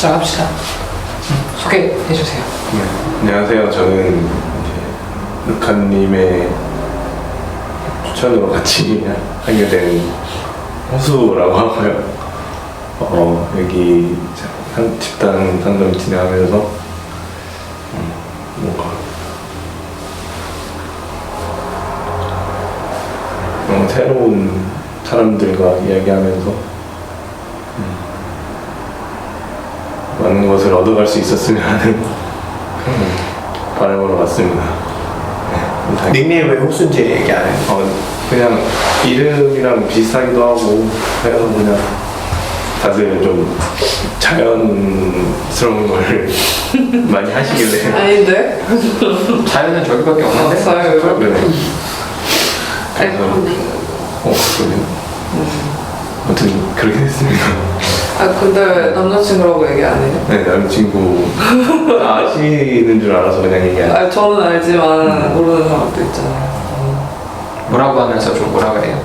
시작합시다. 소개해주세요. 네, 안녕하세요. 저는 루카님의 추천으로 같이 하게 된 호수라고 하고요. 여기 집단 상담 진행하면서 뭔가 새로운 사람들과 이야기하면서 많은 것을 얻어갈 수 있었으면 하는 바람으로 왔습니다. 네, 닉네임 왜 호수인지 얘기 안 해요? 그냥 이름이랑 비슷하기도 하고 해서 그냥 다들 좀 자연스러운 걸 많이 하시길래 아닌데? 자연은 저기밖에 없는데? 자연. 네. 아니, 그런데. 그러네요. 아무튼 그렇게 됐습니다. 아, 근데 왜 남자친구라고 얘기 안 해요? 네, 남자친구 아시는 줄 알아서 그냥 얘기 안 해요. 아, 저는 알지만 모르는 사람도 있잖아요. 뭐라고 하면서 좀 뭐라 그래요?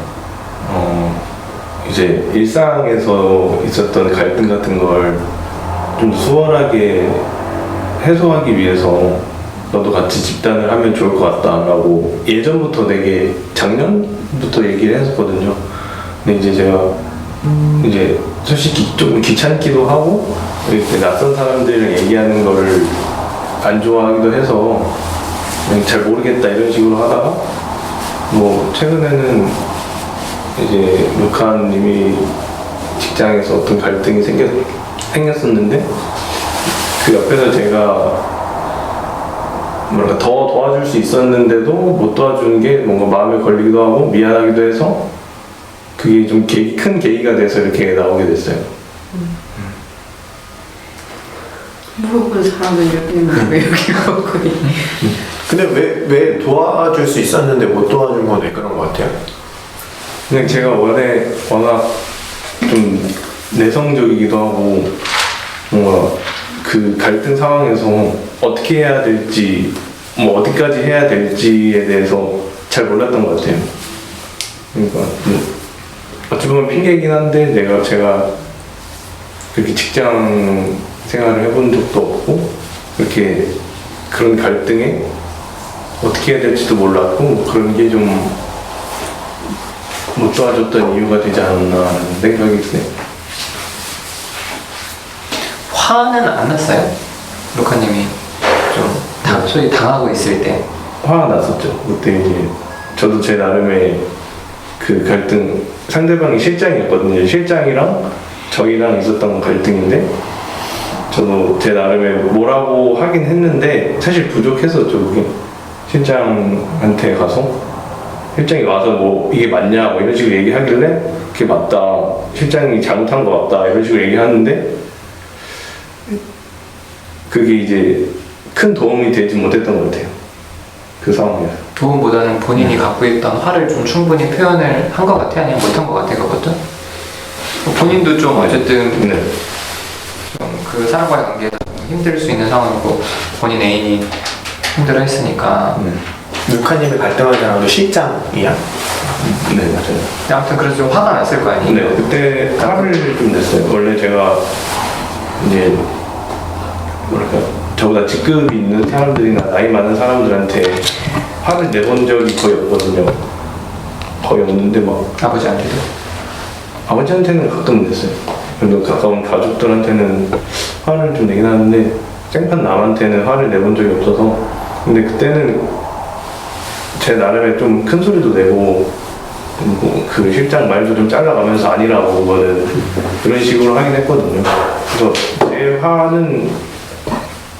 이제 일상에서 있었던 갈등 같은 걸 좀 수월하게 해소하기 위해서 너도 같이 집단을 하면 좋을 것 같다라고 예전부터 되게 작년부터 얘기를 했었거든요. 근데 이제 제가 이제 솔직히 조금 귀찮기도 하고 이렇게 낯선 사람들이랑 얘기하는 거를 안 좋아하기도 해서 그냥 잘 모르겠다 이런 식으로 하다가 뭐 최근에는 이제 루카님이 직장에서 어떤 갈등이 생겼었는데 그 옆에서 제가 뭐랄까 더 도와줄 수 있었는데도 못 도와주는 게 뭔가 마음에 걸리기도 하고 미안하기도 해서 그게 좀 큰 계기가 돼서 이렇게 나오게 됐어요. 물어본 사람은 여기 있는데 왜 여기 갖고 있니? 근데 왜 도와줄 수 있었는데 못 도와준 건 왜 그런 것 같아요? 그냥 제가 원래 워낙 좀 내성적이기도 하고 뭔가 그 갈등 상황에서 어떻게 해야 될지 뭐 어디까지 해야 될지에 대해서 잘 몰랐던 것 같아요. 그러니까 어찌 보면 핑계이긴 한데 제가 그렇게 직장 생활을 해본 적도 없고 그렇게 그런 갈등에 어떻게 해야 될지도 몰랐고 뭐 그런 게 좀 못 도와줬던 이유가 되지 않았나 하는 생각이 드네요. 화는 안 났어요? 루카님이 좀 소위 당하고 있을 때. 화가 났었죠. 그때 이제 저도 제 나름의 그 갈등 상대방이 실장이었거든요. 실장이랑 저희랑 있었던 갈등인데 저도 제 나름의 뭐라고 하긴 했는데 사실 부족했었죠. 그게 실장한테 가서 실장이 와서 뭐 이게 맞냐 뭐 이런 식으로 얘기하길래 그게 맞다. 실장이 잘못한 거 같다 이런 식으로 얘기하는데 그게 이제 큰 도움이 되지 못했던 것 같아요. 그 상황에서. 도움보다는 본인이 갖고 있던 화를 좀 충분히 표현을 한 것 같아? 아니면 못한 것 같아? 그것도? 본인도 좀 어쨌든 네. 좀 그 사람과의 관계에서 좀 힘들 수 있는 상황이고 본인 애인이 힘들어 했으니까. 루카님이 갈등한 사람도 실장이야? 네, 맞아요. 근데 아무튼 그래서 좀 화가 났을 거 아니에요? 네, 그때 화를 좀 냈어요. 원래 제가 이제 뭐랄까 저보다 직급이 있는 사람들이나 나이 많은 사람들한테 화를 내본 적이 거의 없거든요. 거의 없는데 막 아버지한테도? 아버지한테는 가끔 냈어요. 그래도 가까운 가족들한테는 화를 좀 내긴 하는데 생판 남한테는 화를 내본 적이 없어서 근데 그때는 제 나름의 좀 큰 소리도 내고 그 실장 말도 좀 잘라가면서 아니라고 그거는 그런 식으로 하긴 했거든요. 그래서 제 화는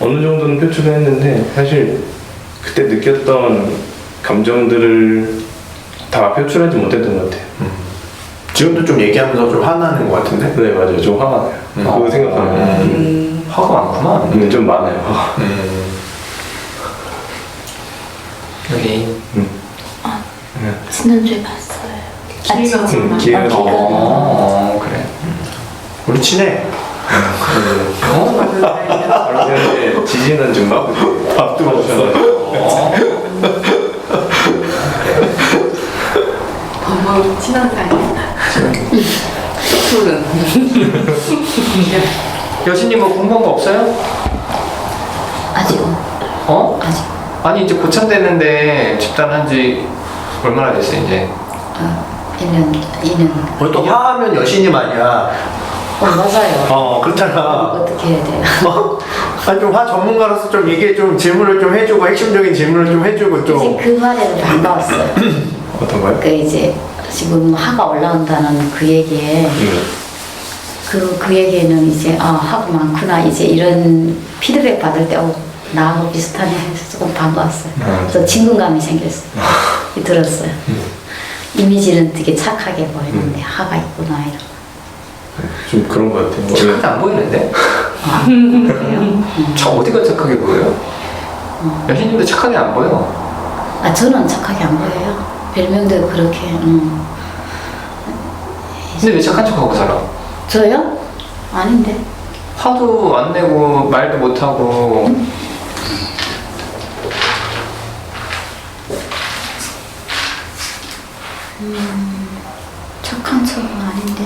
어느 정도는 표출을 했는데 사실 그때 느꼈던 감정들을 다 표출하지 못했던 것 같아요. 지금도 좀 얘기하면서 좀 화나는 것 같은데? 네 맞아요. 좀 화가 나요. 그거 생각하면 화가 많구만. 좀 많아요. 화가. 여기. 지난주에 봤어요. 기회가 그래. 우리 친해. 그런데 지지난 중막 밥도 먹었어요. 너무 친한 사이다. 술은. 여신님 뭐 궁금한 거 없어요? 아직은 어? 아직 아니 이제 고참됐는데 집단한 지 얼마나 됐어요 이제? 1년 또 화하면 여신님 아니야. 맞아요. 그렇잖아. 어떻게 해야 돼요? 아니 좀 화 전문가로서 좀 이게 좀 질문을 좀 해주고 핵심적인 질문을 좀 해주고 이제 좀. 그 말에는 반가웠어요. 어떤 거요? 그 이제 지금 화가 올라온다는 그 얘기에 그 얘기는 이제 화가 많구나 이제 이런 피드백 받을 때 나하고 비슷하네 해서 조금 반가웠어요. 그래서 친근감이 생겼어요. 들었어요. 이미지는 되게 착하게 보이는데 화가 있구나 이런. 좀 그런 것 같아요. 착하게 안 보이는데? 그래요? 저 어디가 착하게 보여요? 여신님도 착하게 안 보여. 저는 착하게 안 보여요. 별명도 그렇게. 근데 왜 착한 척하고 살아? 저요? 아닌데. 화도 안 내고 말도 못 하고. 착한 척은 아닌데.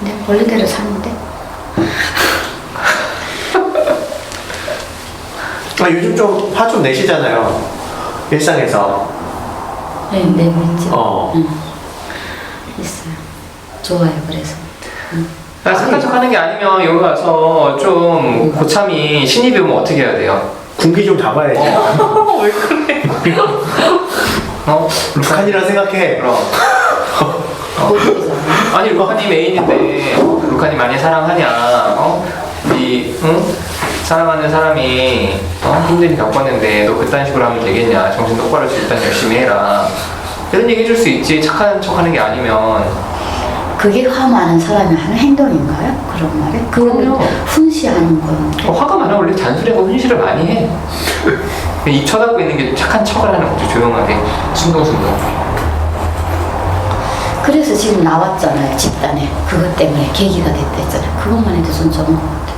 내 원래대로 사는데. 요즘 좀 화 좀 내시잖아요. 일상에서. 네, 내고 있죠. 응. 있어요. 좋아요, 그래서. 착한 척 하는 게 아니면 여기 와서 좀 고참이 신입이 오면 어떻게 해야 돼요? 군기 좀 잡아야지. 왜 그래? 북한이라 생각해. 그럼. 아니 루카님 애인인데 루카님 많이 사랑하냐? 사랑하는 사람이 힘들게 겪었는데 너 그딴 식으로 하면 되겠냐? 정신 똑바로 차리고 일단 열심히 해라. 이런 얘기 해줄 수 있지. 착한 척하는 게 아니면. 그게 화 많은 사람이 하는 행동인가요? 그런 말에? 그럼요. 훈시하는 건. 화가 많아 원래 잔소리하고 훈시를 많이 해. 입 쳐닫고 있는 게 착한 척을 하는 거죠. 조용하게 순둥순둥. 그래서 지금 나왔잖아요, 집단에. 그것 때문에 계기가 됐다 했잖아요. 그것만 해도 전 좋은 것 같아요.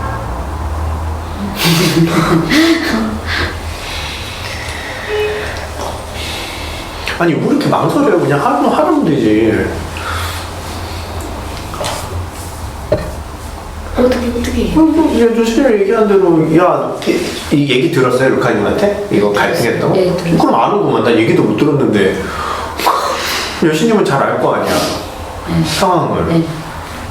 아니 왜 이렇게 망설여요? 그냥 하면 되지. 어떻게 해요? 요신님 얘기한 대로 이 얘기 들었어요 루카님한테? 이거 갈등했다고? 네, 들었어요. 그럼 아는구만. 나 얘기도 못 들었는데. 여신님은 잘 알 거 아니야. 상황을. 네.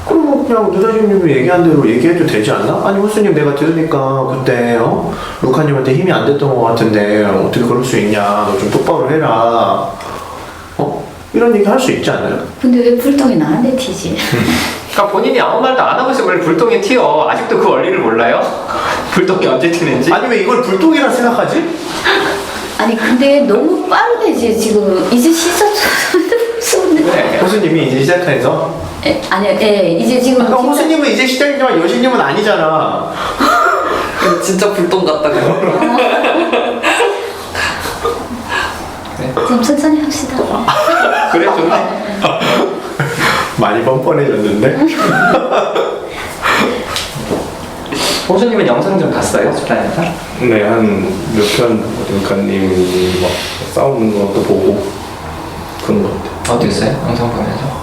그럼 뭐 그냥 누자님이 얘기한 대로 얘기해도 되지 않나? 아니 호수님 내가 들으니까 그때 루카님한테 힘이 안 됐던 것 같은데 어떻게 그럴 수 있냐? 너 좀 똑바로 해라. 이런 얘기 할 수 있지 않아요? 근데 왜 불똥이 나한테 튀지? 그러니까 본인이 아무 말도 안 하고 있으면 왜 불똥이 튀어? 아직도 그 원리를 몰라요? 불똥이 언제 튀는지? 아니 왜 이걸 불똥이라 생각하지? 아니 근데 너무 빠르게 지금 이제 씻었는데. 네. 호수님이 이제 시작해서 아니요, 이제 지금. 그러니까 호수님은 이제 시작이지만 여신님은 아니잖아. 진짜 불똥 같다 그거. 좀 천천히 합시다. 그래 좋네. 많이 뻔뻔해졌는데? 호수님은 영상 좀 봤어요? 집단에서? 네, 한 몇 편 루카님이 막 싸우는 것도 보고 그런 것 같아요. 어땠어요? 영상 보면서?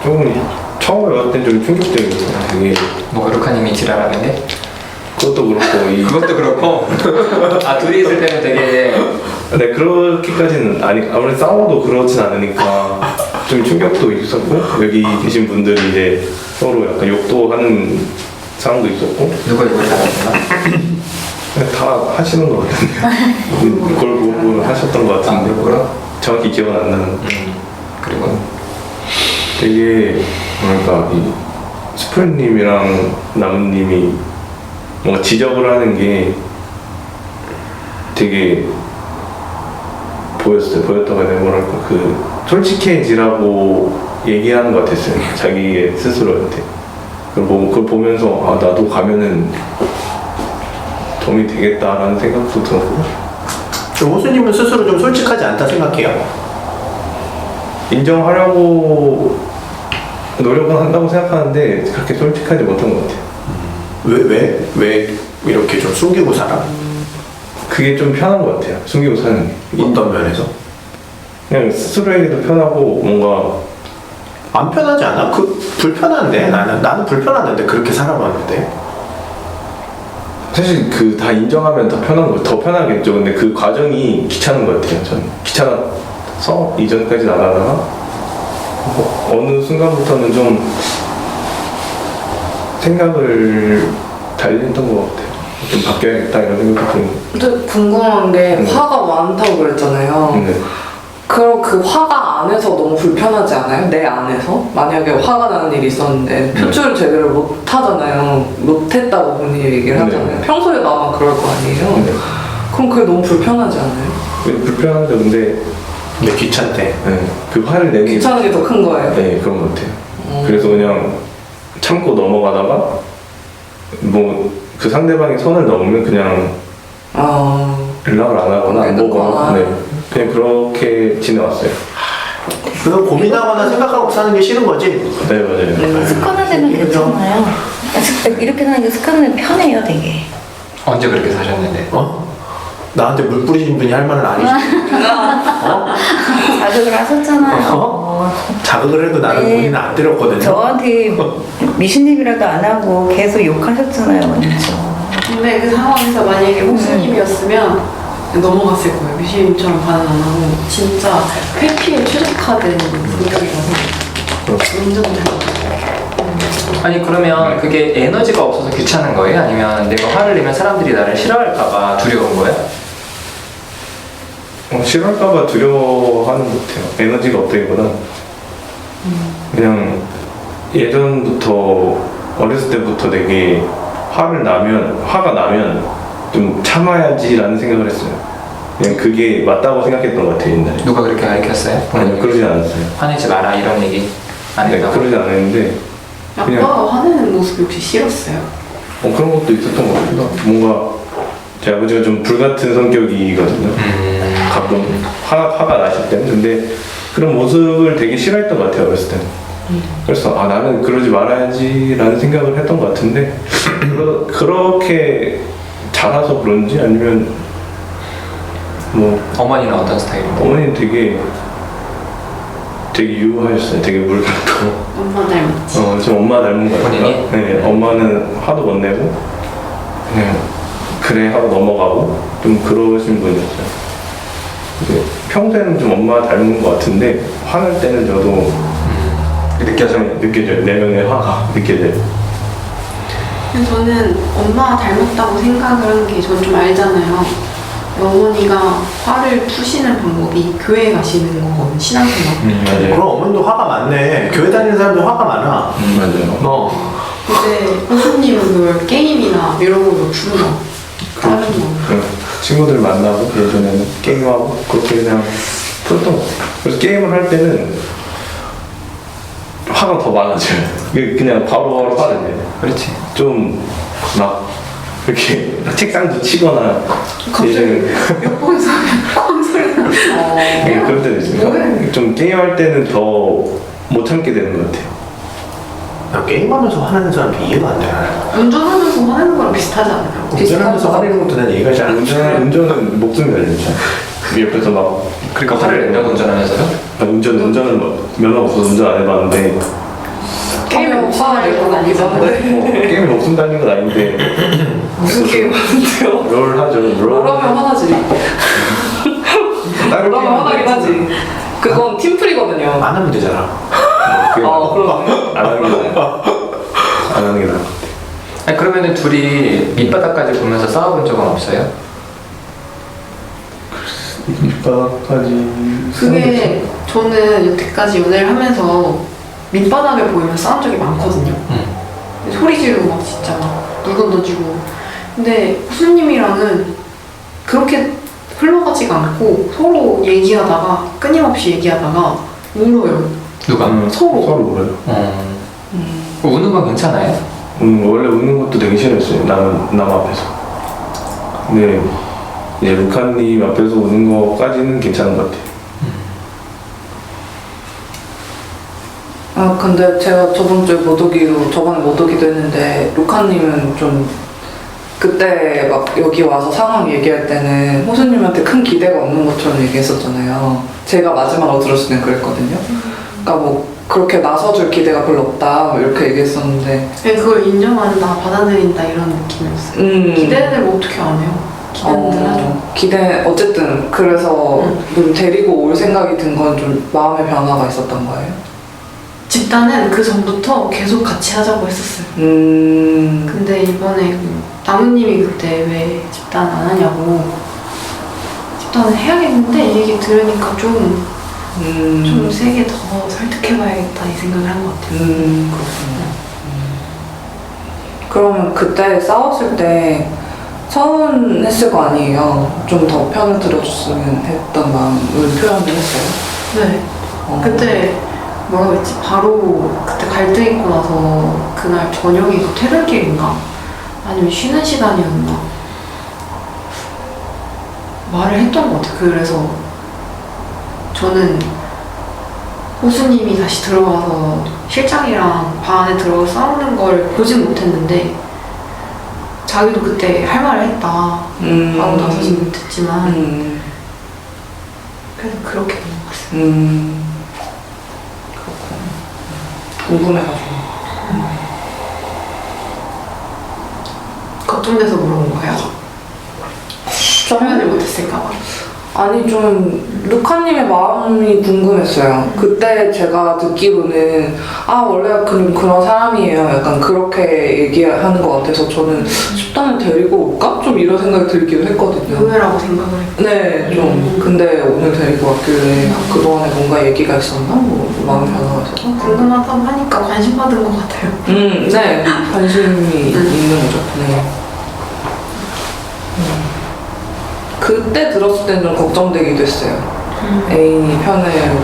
조금 처음에 봤을 땐 좀 충격적이었어요. 되게 뭐 루카님이 지랄하는 게? 그것도 그렇고 그것도 그렇고 둘이 있을 때는 되게 네, 그렇게까지는 아무래도 싸워도 그렇진 않으니까 좀 충격도 있었고 여기 계신 분들이 이제 서로 약간 욕도 하는 상황도 있었고 누가 이걸 잘하셨나? 다 하시는 것 같은데 그걸 보고 하셨던 것 같은데 누구랑? 정확히 기억은 안 나는. 그리고 되게 뭐랄까 이 스프레님이랑 나무님이 뭔가 지적을 하는 게 되게 보였다고 해야 되나 뭐랄까 그 솔직해지라고 얘기하는 것 같았어요. 자기 스스로한테. 그걸 보면서 나도 가면은 도움이 되겠다라는 생각도 들었고. 호수님은 스스로 좀 솔직하지 않다 생각해요. 인정하려고 노력은 한다고 생각하는데 그렇게 솔직하지 못한 것 같아요. 왜 이렇게 좀 숨기고 살아? 그게 좀 편한 것 같아요. 숨기고 사는 게. 어떤 면에서? 그냥 스스로에게도 편하고 뭔가 안 편하지 않아? 불편한데 나는 불편한데 그렇게 살아봤는데. 사실 그 다 인정하면 더 편한 거, 더 편하겠죠. 근데 그 과정이 귀찮은 것 같아요. 저는 귀찮아서 이전까지 안 하다가 어느 순간부터는 좀 생각을 달리던 것 같아요. 좀 바뀌어야겠다 이런 생각이 드는. 근데 궁금한 게 화가 많다고 그랬잖아요. 네. 그럼 그 화가 안에서 너무 불편하지 않아요? 내 안에서? 만약에 화가 나는 일이 있었는데 표출을 제대로 못 하잖아요. 못 했다고 본인이 얘기를 하잖아요. 네. 평소에 나만 그럴 거 아니에요? 네. 그럼 그게 너무 불편하지 않아요? 불편하죠. 근데 귀찮대. 네. 그 화를 내는 귀찮은 게 더 큰 거예요? 네, 그런 것 같아요. 그래서 그냥 참고 넘어가다가 뭐 그 상대방이 선을 넘으면 그냥 연락을 안 하거나 안 보거나 네, 그냥 그렇게 지내왔어요. 그거 고민하거나 생각하고 사는 게 싫은 거지? 네, 맞아요. 습관화되면 괜찮아요. 이렇게 사는 게 습관화되면 편해요, 되게. 언제 그렇게 사셨는데? 어? 나한테 물 뿌리신 분이 할 말은 아니지. 어? 자극을 하셨잖아요. 어? 자극을 해도 나는 네. 본인은 안 때렸거든요. 저한테 미신님이라도 안 하고 계속 욕하셨잖아요, 먼저. 근데 그 상황에서 만약에 호수님이었으면 넘어갔을 거예요. 미시님처럼 반응 안 하고 진짜 회피에 최적화된 성격이라서 완전 잘 아니 그러면 그게 에너지가 없어서 귀찮은 거예요? 아니면 내가 화를 내면 사람들이 나를 싫어할까봐 두려운 거예요? 싫어할까봐 두려워하는 것 같아요. 에너지가 없다기보다 그냥 예전부터 어렸을 때부터 되게 화가 나면 좀 참아야지라는 생각을 했어요. 그냥 그게 맞다고 생각했던 것 같아요, 옛날에. 누가 그렇게 가르쳤어요? 아니요, 그러진 않았어요. 화내지 마라 이런 얘기 안 네, 했다고? 그러진 않았는데 그냥 아빠가 화내는 모습이 혹시 싫었어요? 그런 것도 있었던 것 같기도 하고 뭔가 제 아버지가 좀 불같은 성격이거든요. 가끔 화가 나실 때는. 근데 그런 모습을 되게 싫어했던 것 같아요, 어렸을 때는. 그래서 나는 그러지 말아야지라는 생각을 했던 것 같은데 그렇게 자라서 그런지 아니면 뭐 어머니는 어떤 스타일인가요? 어머니는 되게 유하셨어요. 되게 물같고 엄마 닮았지. 좀 엄마 닮은 것 같아요. 본인이? 네, 엄마는 화도 못 내고 그냥 그래 하고 넘어가고 좀 그러신 분이었어요. 근데 평소에는 좀 엄마 닮은 것 같은데 화날 때는 저도 느껴져요. 내면의 화가 느껴져요. 근데 저는 엄마 닮았다고 생각을 하는 게 전 좀 알잖아요. 어머니가 화를 푸시는 방법이 교회 가시는 거거든요. 신앙생활. 맞아요. 그럼 어머니도 화가 많네. 교회 다니는 사람도 화가 많아. 맞아요. 이제 호수님은 그걸 게임이나 이런 걸로 푸는 거. 다른 거. 친구들 만나고 예전에는 게임하고 그렇게 그냥 풀었던 것 같아요. 그래서 게임을 할 때는 화가 더 많아져요. 그냥 바로 화를 내요. 그렇지. 좀 막 이렇게 책상도 치거나 갑자기 몇번 꽝 소리 나. 그럴 때도 있습니다. 좀 게임할 때는 더 못 참게 되는 것 같아요. 나 게임하면서 화내는 사람도 이해가 안 돼. 운전하면서 화내는 거랑 비슷하지 않아요? 운전하면서 화내는 것도 난 이해가 잘 안 돼. 운전은 목숨이 달려있잖아요. 옆에서 막 그러니까 화를 낸다고 운전하면서요? 운전을 면허 없어서 운전 안 해봤는데 게임에 화가 낼 건 아니잖아요. 게임에 목숨 달린 건 아닌데 무슨 게임 하는데요? 롤 하죠. 롤하면 화나지. 다른 롤하면 화나긴 하지. 그건 팀플이거든요. 안 하면 되잖아. 그럼. 안 하는 게 나아요. 안 하는 게 나아요. 아니 그러면은 둘이 밑바닥까지 보면서 싸워본 적은 없어요? 밑바닥까지 그게 저는 여태까지 연애를 하면서 밑바닥을 보이면 싸운 적이 많거든요. 소리 지르고 막 진짜 막 물건 던지고. 근데 호수님이랑은 그렇게 흘러가지가 않고 서로 얘기하다가 끊임없이 얘기하다가 울어요. 누가? 서로. 서로 울어요. 우는 건 괜찮아요? 원래 웃는 것도 되게 싫어했어요. 남 앞에서. 근데 이제 루카님 앞에서 우는 거까지는 괜찮은 것 같아요. 근데 제가 저번에 못 오기도 했는데 루카님은 좀 그때 막 여기 와서 상황 얘기할 때는 호수님한테 큰 기대가 없는 것처럼 얘기했었잖아요. 제가 마지막으로 들었을 땐 그랬거든요. 그러니까 뭐 그렇게 나서줄 기대가 별로 없다 이렇게 얘기했었는데 그냥 그걸 인정한다, 받아들인다 이런 느낌이었어요. 기대를 어떻게 안 해요? 기대는 늘 하죠. 기대 어쨌든 그래서 좀 데리고 올 생각이 든 건 좀 마음의 변화가 있었던 거예요. 집단은 그 전부터 계속 같이 하자고 했었어요. 근데 이번에 나무님이 그때 왜 집단 안 하냐고, 집단을 해야겠는데 이 얘기 들으니까 좀 세게 더 설득해봐야겠다 이 생각을 한 것 같아요. 그렇군요. 그러면 그때 싸웠을 때 서운했을 거 아니에요? 좀 더 편을 들어줬으면 했던 마음을 표현을 했어요? 네. 그때 뭐라고 했지? 바로 그때 갈등 있고 나서 그날 저녁이 퇴근길인가? 아니면 쉬는 시간이었나? 말을 했던 것 같아요. 그래서 저는 호수님이 다시 들어와서 실장이랑 방 안에 들어가 싸우는 걸 보진 못했는데 자기도 그때 할 말을 했다. 바로 나서진 못했지만 그래서 그렇게 넘어갔어요. 궁금해가지고. 걱정돼서 물어본 거예요. 표현을 못했을까봐. 아니 좀 루카님의 마음이 궁금했어요. 그때 제가 듣기로는 원래 그런 사람이에요. 약간 그렇게 얘기하는 것 같아서 저는 집단을 데리고 올까? 좀 이런 생각이 들기도 했거든요. 의외라고 생각을 했고. 네, 좀. 근데 오늘 데리고 왔길래 그동안에 뭔가 얘기가 있었나? 뭐 마음 변화가 있었나? 궁금하다고 하니까 관심 받은 것 같아요. 네. 관심이 있는 거죠. 네. 그때 들었을 땐 좀 걱정되기도 했어요. 애인이 편을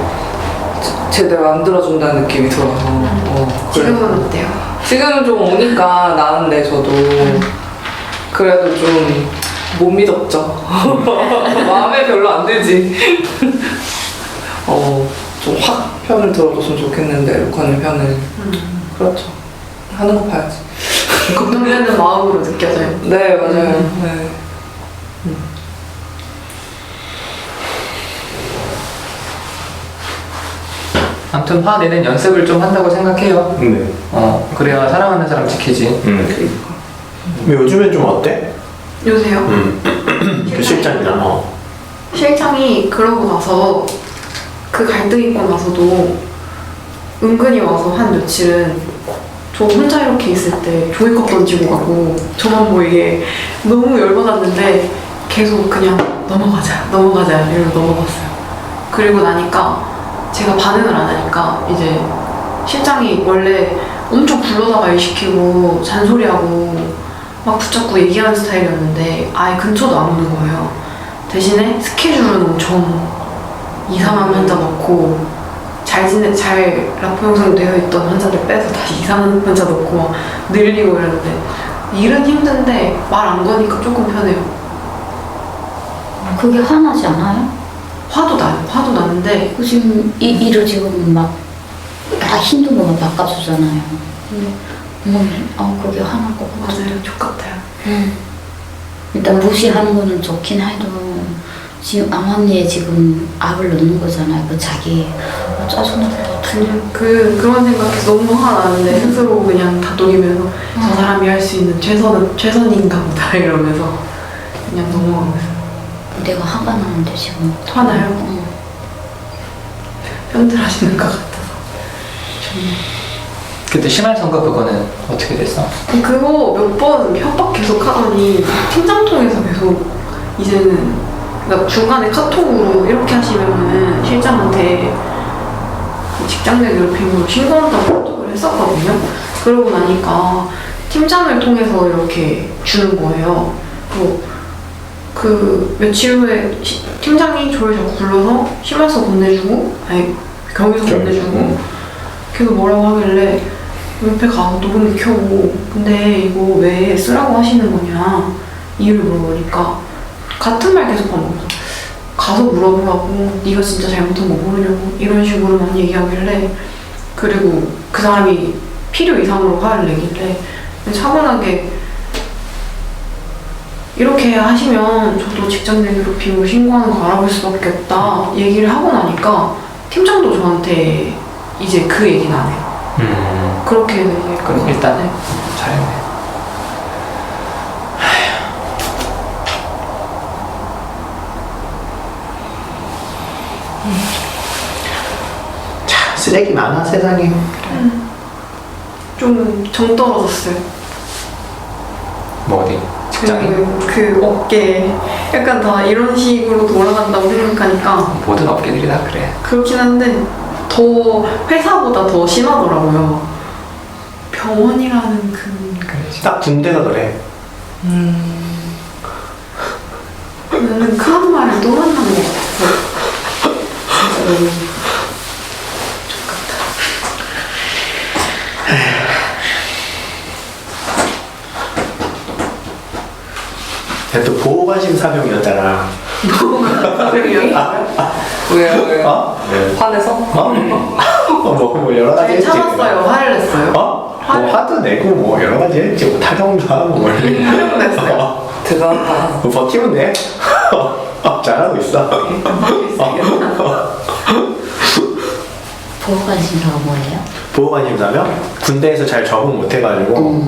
제대로 안 들어준다는 느낌이 들어서. 지금은 어때요? 지금은 좀 오니까 나은데 저도 그래도 좀 못 믿었죠. 마음에 별로 안 들지. 좀 확 편을 들어줬으면 좋겠는데 루카님 편을. 그렇죠. 하는 거 봐야지. 걱정되는 마음으로 느껴져요. 네, 맞아요. 네. 아무튼 화내는 연습을 좀 한다고 생각해요. 네. 그래야 사랑하는 사람 지키지. 왜 요즘엔 좀 어때? 요새요? 그 실장이랑 실장이 그러고 나서 그 갈등 있고 나서도 은근히 와서 한 며칠은 저 혼자 이렇게 있을 때 종이컵 던지고 가고 저만 보이게 너무 열받았는데 계속 그냥 넘어가자 이러고 넘어갔어요. 그리고 나니까 제가 반응을 안 하니까 이제 실장이 원래 엄청 불러다가 일 시키고 잔소리하고 막 붙잡고 얘기하는 스타일이었는데 아예 근처도 안 오는 거예요. 대신에 스케줄은 엄청 이상한 환자 넣고 잘 라포 형성되어 있던 환자들 빼서 다시 이상한 환자 넣고 막 늘리고 이러는데 일은 힘든데 말 안 거니까 조금 편해요. 그게 화나지 않아요? 화도 나는데 지금 일을 지금 막 다 힘든 거만 바꿔주잖아요. 근데 그게 화날 것 같아. 맞아요. 족같아요. 일단 무시하는 거는 좋긴 해도 지금 암암리에 지금 압을 넣는 거잖아요. 그 자기 짜증나. 그냥 그런 생각해서 너무 화가 나는데 스스로 그냥 다독이면서 저 사람이 할 수 있는 최선인가 보다 이러면서 그냥 넘어가고 있어요. 내가 화가 나는데 지금 화나요? 편들하시는 것 같아서. 그때 심한 선거 그거는 어떻게 됐어? 그거 몇 번 협박 계속 하더니 팀장 통해서 계속 이제는 그러니까 중간에 카톡으로 이렇게 하시면은 실장한테 직장 내 괴롭힘으로 신고한다고 카톡을 했었거든요. 그러고 나니까 팀장을 통해서 이렇게 주는 거예요. 그 며칠 후에 팀장이 저를 자꾸 불러서 심해서 건네주고 경위서 건네주고 계속 뭐라고 하길래 옆에 가서 녹음기 켜고 근데 이거 왜 쓰라고 하시는 거냐 이유를 물어보니까 같은 말 계속 반복해서 가서 물어보라고 네가 진짜 잘못한 거 모르냐고 이런 식으로만 얘기하길래 그리고 그 사람이 필요 이상으로 화를 내길래 차분하게 이렇게 하시면 저도 직장 내 괴롭힘으로 신고하는 거 알아볼 수밖에 없다 얘기를 하고 나니까 팀장도 저한테 이제 그 얘기는 안 해요. 그렇게 이제 그럼 일단 잘했네. 참 쓰레기 많아 세상에. 좀 정 떨어졌어요. 뭐 어디? 직장이? 그 업계 약간 다 이런 식으로 돌아간다고 생각하니까 모든 업계들이 다 그래. 그렇긴 한데 더 회사보다 더 심하더라고요. 병원이라는 그 딱 군대가 그래. 나는 그 한 마리 또 만난 것 같았어. 진짜 너무 좋겠다. 또 보호관심 사병이었잖아. 왜요? 어? 화내서? 뭐 여러 가지 잘 했지. 참았어요. 화를 냈어요. 뭐 화도 내고 뭐 여러 가지 했지. 뭐 타령도 하고 뭐. 화를 냈어요. 대단하다. 뭐 버티면 돼. 잘하고 있어. 보호관심사가 뭐예요? 보호관심 사병? 군대에서 잘 적응 못해가지고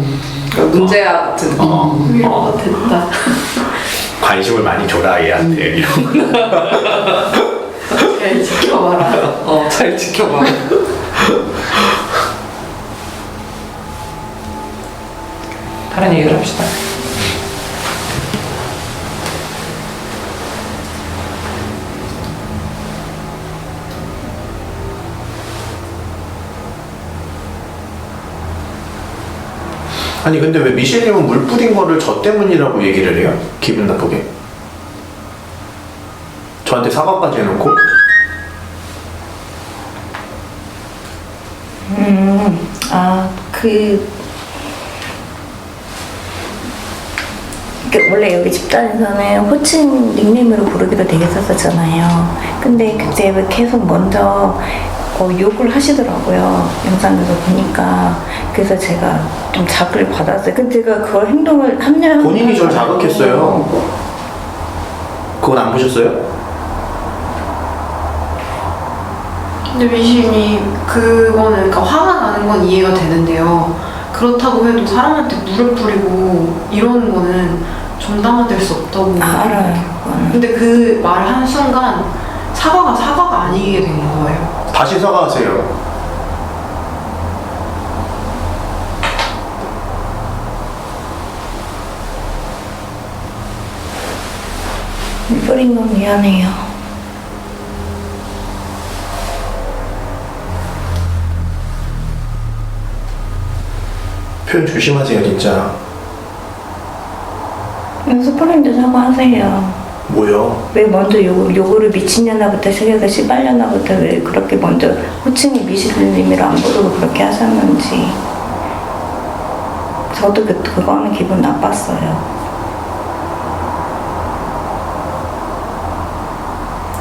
문제야 같은. 위로가 됐다. 관심을 많이 줘라 얘한테. 잘 지켜봐라. 잘 지켜봐. 다른 얘기를 합시다. 아니 근데 왜 미셸님은 물 뿌린 거를 저 때문이라고 얘기를 해요? 기분 나쁘게. 저한테 사과까지 해놓고. 원래 여기 집단에서는 호칭 닉네임으로 부르기도 되게 썼었잖아요. 근데 그때 왜 계속 먼저 욕을 하시더라고요. 영상에서 보니까. 그래서 제가 좀 자극을 받았어요. 근데 제가 그걸 행동을 합리화하는 본인이 저를 자극했어요. 그건 안 보셨어요? 근데 미신이 그거는 그러니까 화가 나는 건 이해가 되는데요. 그렇다고 해도 사람한테 물을 뿌리고 이러는 거는 정당화될 수 없다고 알아요. 생각해요. 근데 그 말을 한 순간 사과가 아니게 된 거예요. 다시 사과하세요. 뿌린 건 미안해요. 표현 조심하세요 진짜. 스프링도 사과하세요. 뭐요? 왜 먼저 요거를 미친년아부터 새겨서 씨발년아부터 왜 그렇게 먼저 호칭이 미실님이로 안 부르고 그렇게 하셨는지. 저도 그거는 기분 나빴어요.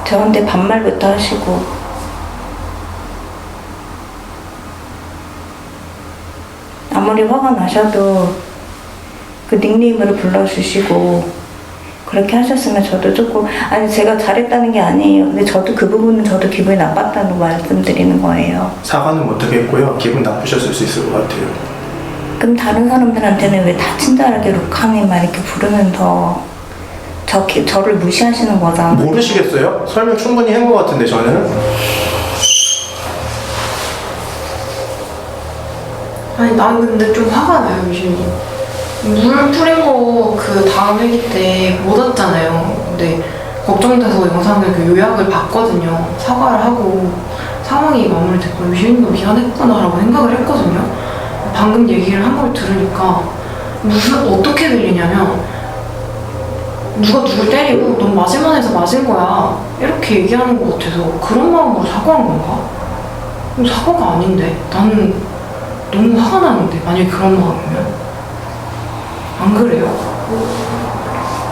저한테 반말부터 하시고. 아무리 화가 나셔도 그 닉네임으로 불러주시고 그렇게 하셨으면 저도 조금, 아니 제가 잘했다는 게 아니에요. 근데 저도 그 부분은 저도 기분이 나빴다고 말씀드리는 거예요. 사과는 못하겠고요. 기분 나쁘셨을 수 있을 것 같아요. 그럼 다른 사람들한테는 왜 다 친절하게 루카님 막 이렇게 부르면서 저를 무시하시는 거잖아요. 모르시겠어요? 설명 충분히 한 것 같은데 저는. 아니 난 근데 좀 화가 나요 미신이. 물 뿌린 거 그 다음 회기 때 못 왔잖아요. 근데 걱정돼서 영상을 그 요약을 봤거든요. 사과를 하고 상황이 마무리됐고 미신도 미안했구나라고 생각을 했거든요. 방금 얘기를 한 걸 들으니까 어떻게 들리냐면 누가 누굴 때리고 넌 맞을만 해서 맞은 거야 이렇게 얘기하는 것 같아서 그런 마음으로 사과한 건가? 사과가 아닌데 나는 너무 화가 나는데 만약에 그런 마음이면 안 그래요?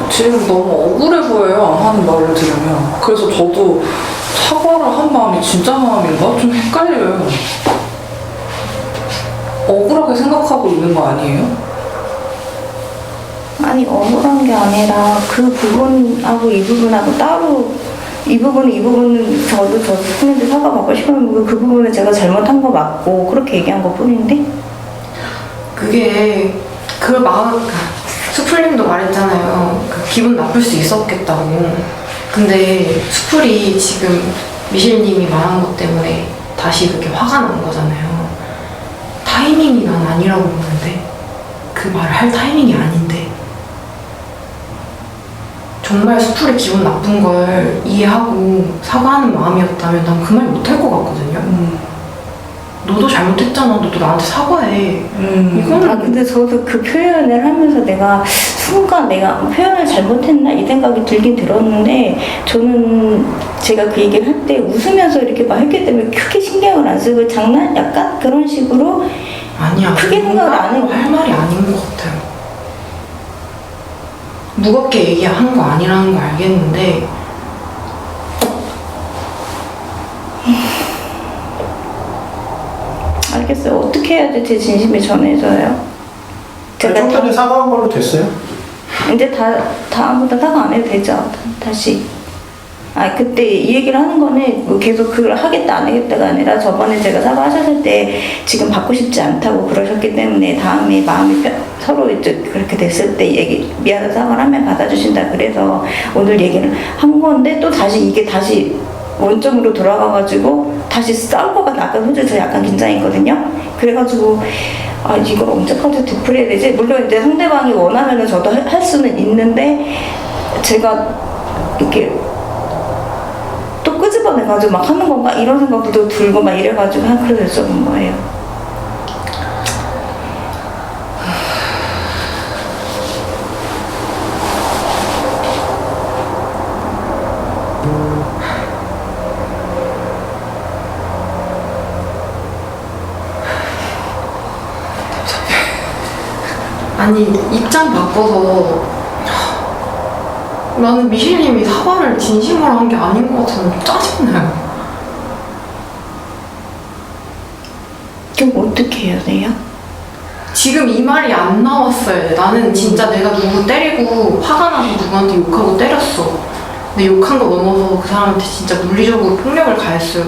지금 너무 억울해 보여요. 하는 말을 들으면. 그래서 저도 사과를 한 마음이 진짜 마음인가? 좀 헷갈려요. 억울하게 생각하고 있는 거 아니에요? 아니 억울한 게 아니라 그 부분하고 이 부분하고 따로 이 부분은 저도 저 스님한테 사과받고 싶으면 그 부분은 제가 잘못한 거 맞고 그렇게 얘기한 것 뿐인데 그게 그 마음 수풀님도 말했잖아요. 그 기분 나쁠 수 있었겠다고. 근데 수풀이 지금 미실님이 말한 것 때문에 다시 그렇게 화가 난 거잖아요. 타이밍이 난 아니라고 보는데 그 말을 할 타이밍이 아닌데 정말 수풀이 기분 나쁜 걸 이해하고 사과하는 마음이었다면 난 그 말 못할 것 같거든요. 너도 잘못했잖아. 너도 나한테 사과해. 이거는 근데 저도 그 표현을 하면서 내가 순간 내가 표현을 잘못했나 이 생각이 들긴 들었는데 저는 제가 그 얘기를 할 때 웃으면서 이렇게 막 했기 때문에 크게 신경을 안 쓰고 장난 약간 그런 식으로 아니야. 크게 생각을 안 해요. 할 말이 아닌 것 같아요. 무겁게 얘기한 거 아니라는 거 알겠는데 알겠어요. 어떻게 해야지 제 진심이 전해져요? 제가 좀 전에 사과한 걸로 됐어요? 이제 다음부터 사과 안 해도 되죠? 다시. 그때 이 얘기를 하는 거는 뭐 계속 그걸 하겠다 안 하겠다가 아니라 저번에 제가 사과하셨을 때 지금 받고 싶지 않다고 그러셨기 때문에 다음에 마음이 서로 이제 그렇게 됐을 때 얘기 미안해서 사과를 하면 받아주신다 그래서 오늘 얘기를 한 건데 또 다시 이게 다시 원점으로 돌아가가지고 다시 싸울 것 같아. 아까 솔직히 저 약간 긴장했거든요. 그래가지고 이걸 언제까지 되풀이해야 되지? 물론 이제 상대방이 원하면은 저도 할 수는 있는데 제가 이렇게 또 끄집어내가지고 막 하는 건가 이런 생각도 들고 막 이래가지고 그래서 여쭤본 거예요. 아니 입장 바꿔서 나는 미실님이 사과를 진심으로 한 게 아닌 것 같아서 짜증나요. 그럼 어떻게 해야 돼요? 지금 이 말이 안 나왔어요. 나는 진짜 내가 누구 때리고 화가 나서 누구한테 욕하고 때렸어. 근데 욕한 거 넘어서 그 사람한테 진짜 물리적으로 폭력을 가했어요.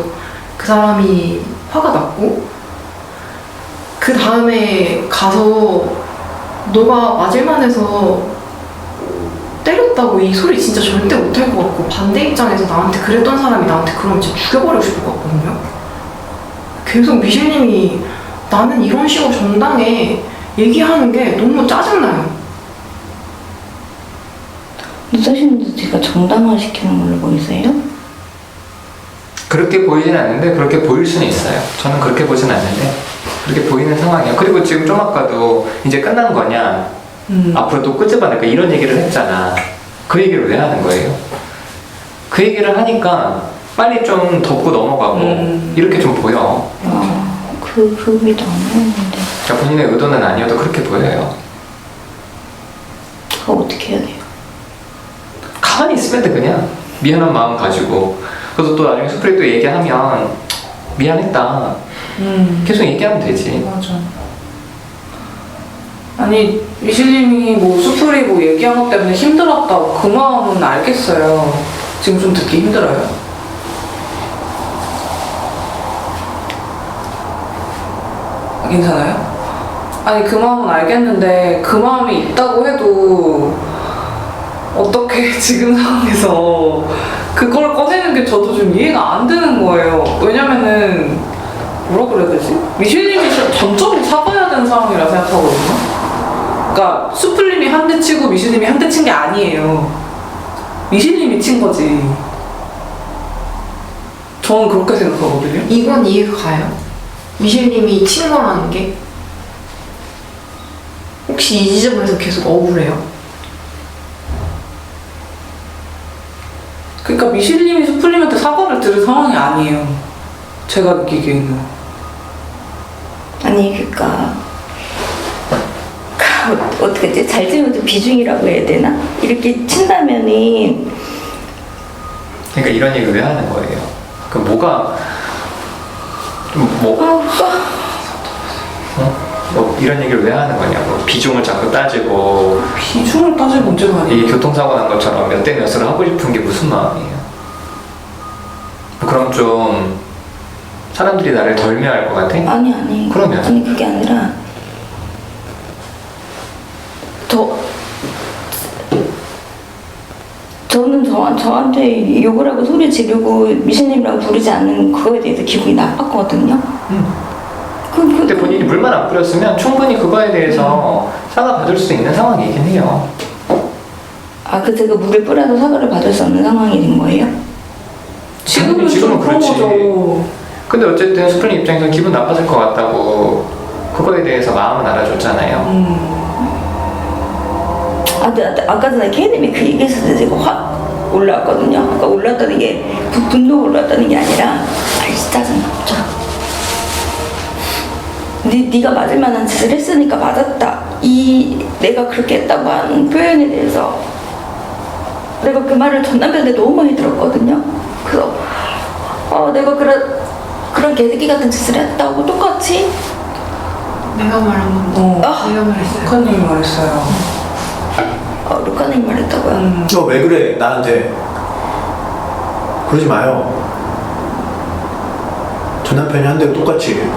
그 사람이 화가 났고 그 다음에 가서 너가 맞을만 해서 때렸다고 이 소리 진짜 절대 못할 것 같고 반대 입장에서 나한테 그랬던 사람이 나한테 그러면 진짜 죽여버리고 싶을 것 같거든요. 계속 미실님이 나는 이런 식으로 정당해 얘기하는 게 너무 짜증나요. 선생님도 제가 정당화시키는 걸로 보이세요? 그렇게 보이진 않는데 그렇게 보일 수는 있어요. 저는 그렇게 보진 않는데 그렇게 보이는 상황이에요. 그리고 지금 좀 아까도 이제 끝난 거냐 앞으로 또 끄집어낼까 이런 얘기를 했잖아. 그 얘기를 왜 하는 거예요? 그 얘기를 하니까 빨리 좀 덮고 넘어가고 이렇게 좀 보여. 그 의미도 안 했는데 그러니까 본인의 의도는 아니어도 그렇게 보여요. 그거 어떻게 해야 돼요? 가만히 있으면 돼. 그냥 미안한 마음 가지고 그래서 또 나중에 스프레이 또 얘기하면 미안했다 계속 얘기하면 되지. 맞아. 아니 미실님이 뭐 수풀이 뭐 얘기한 것 때문에 힘들었다고 그 마음은 알겠어요. 지금 좀 듣기 힘들어요. 괜찮아요? 아니 그 마음은 알겠는데 그 마음이 있다고 해도 어떻게 지금 상황에서 그걸 꺼내는 게 저도 좀 이해가 안 되는 거예요. 왜냐면은 뭐라 그래야 되지? 미실님이 전적으로 사과해야 되는 상황이라 생각하거든요. 그러니까 수풀님이 한 대 치고 미실님이 한 대 친 게 아니에요. 미실님이 친 거지. 저는 그렇게 생각하거든요. 이건 이해가 가요. 미실님이 친 거라는 게 혹시 이 지점에서 계속 억울해요? 그러니까 미실님이 수풀님한테 사과를 들을 상황이 아니에요. 제가 느끼기에는. 아니 그러니까 어떻게 하지? 잘잘못은 비중이라고 해야 되나? 이렇게 친다면은 그러니까 이런 얘기 왜 하는 거예요? 그 뭐가 뭐 이런 얘기를 왜 하는 거냐고. 비중을 자꾸 따지고 아, 그, 뭐, 비중을 따질 문제가 아니에요. 이 교통사고 난 것처럼 몇 대 몇으로 하고 싶은 게 무슨 마음이에요? 그럼 좀 사람들이 나를 덜 미워할 것 같아? 아니 그러면? 아니 그게 아니라 저는 저한테 욕을 하고 소리 지르고 미신님이라고 부르지 않는 그거에 대해서 기분이 나빴거든요. 근데 본인이 물만 안 뿌렸으면 충분히 그거에 대해서 사과 받을 수 있는 상황이긴 해요. 그 제가 물을 뿌려서 사과를 받을 수 없는 상황이 된 거예요? 지금은 좀 그런 그렇지. 거죠. 근데 어쨌든 스프링 입장에서 기분 나빴을 것 같다고 그거에 대해서 마음은 알아줬잖아요. 아까 전에 케이님이 그 얘기했을 때 제가 확 올라왔거든요. 그러니까 올라왔다는 게 분노가 올라왔다는 게 아니라 짜증나. 네가 맞을 만한 짓을 했으니까 맞았다. 내가 그렇게 했다고 하는 표현에 대해서 내가 그 말을 전 남편한테 너무 많이 들었거든요. 그래서 내가 그런 개새끼 같은 짓을 했다고 똑같이 내가 말한 건데. 내가 말했어요. 루카님이 말했어요. 루카님 말했다고요? 너 왜 그래 나한테? 그러지 마요. 전 남편이 한 대로 똑같이.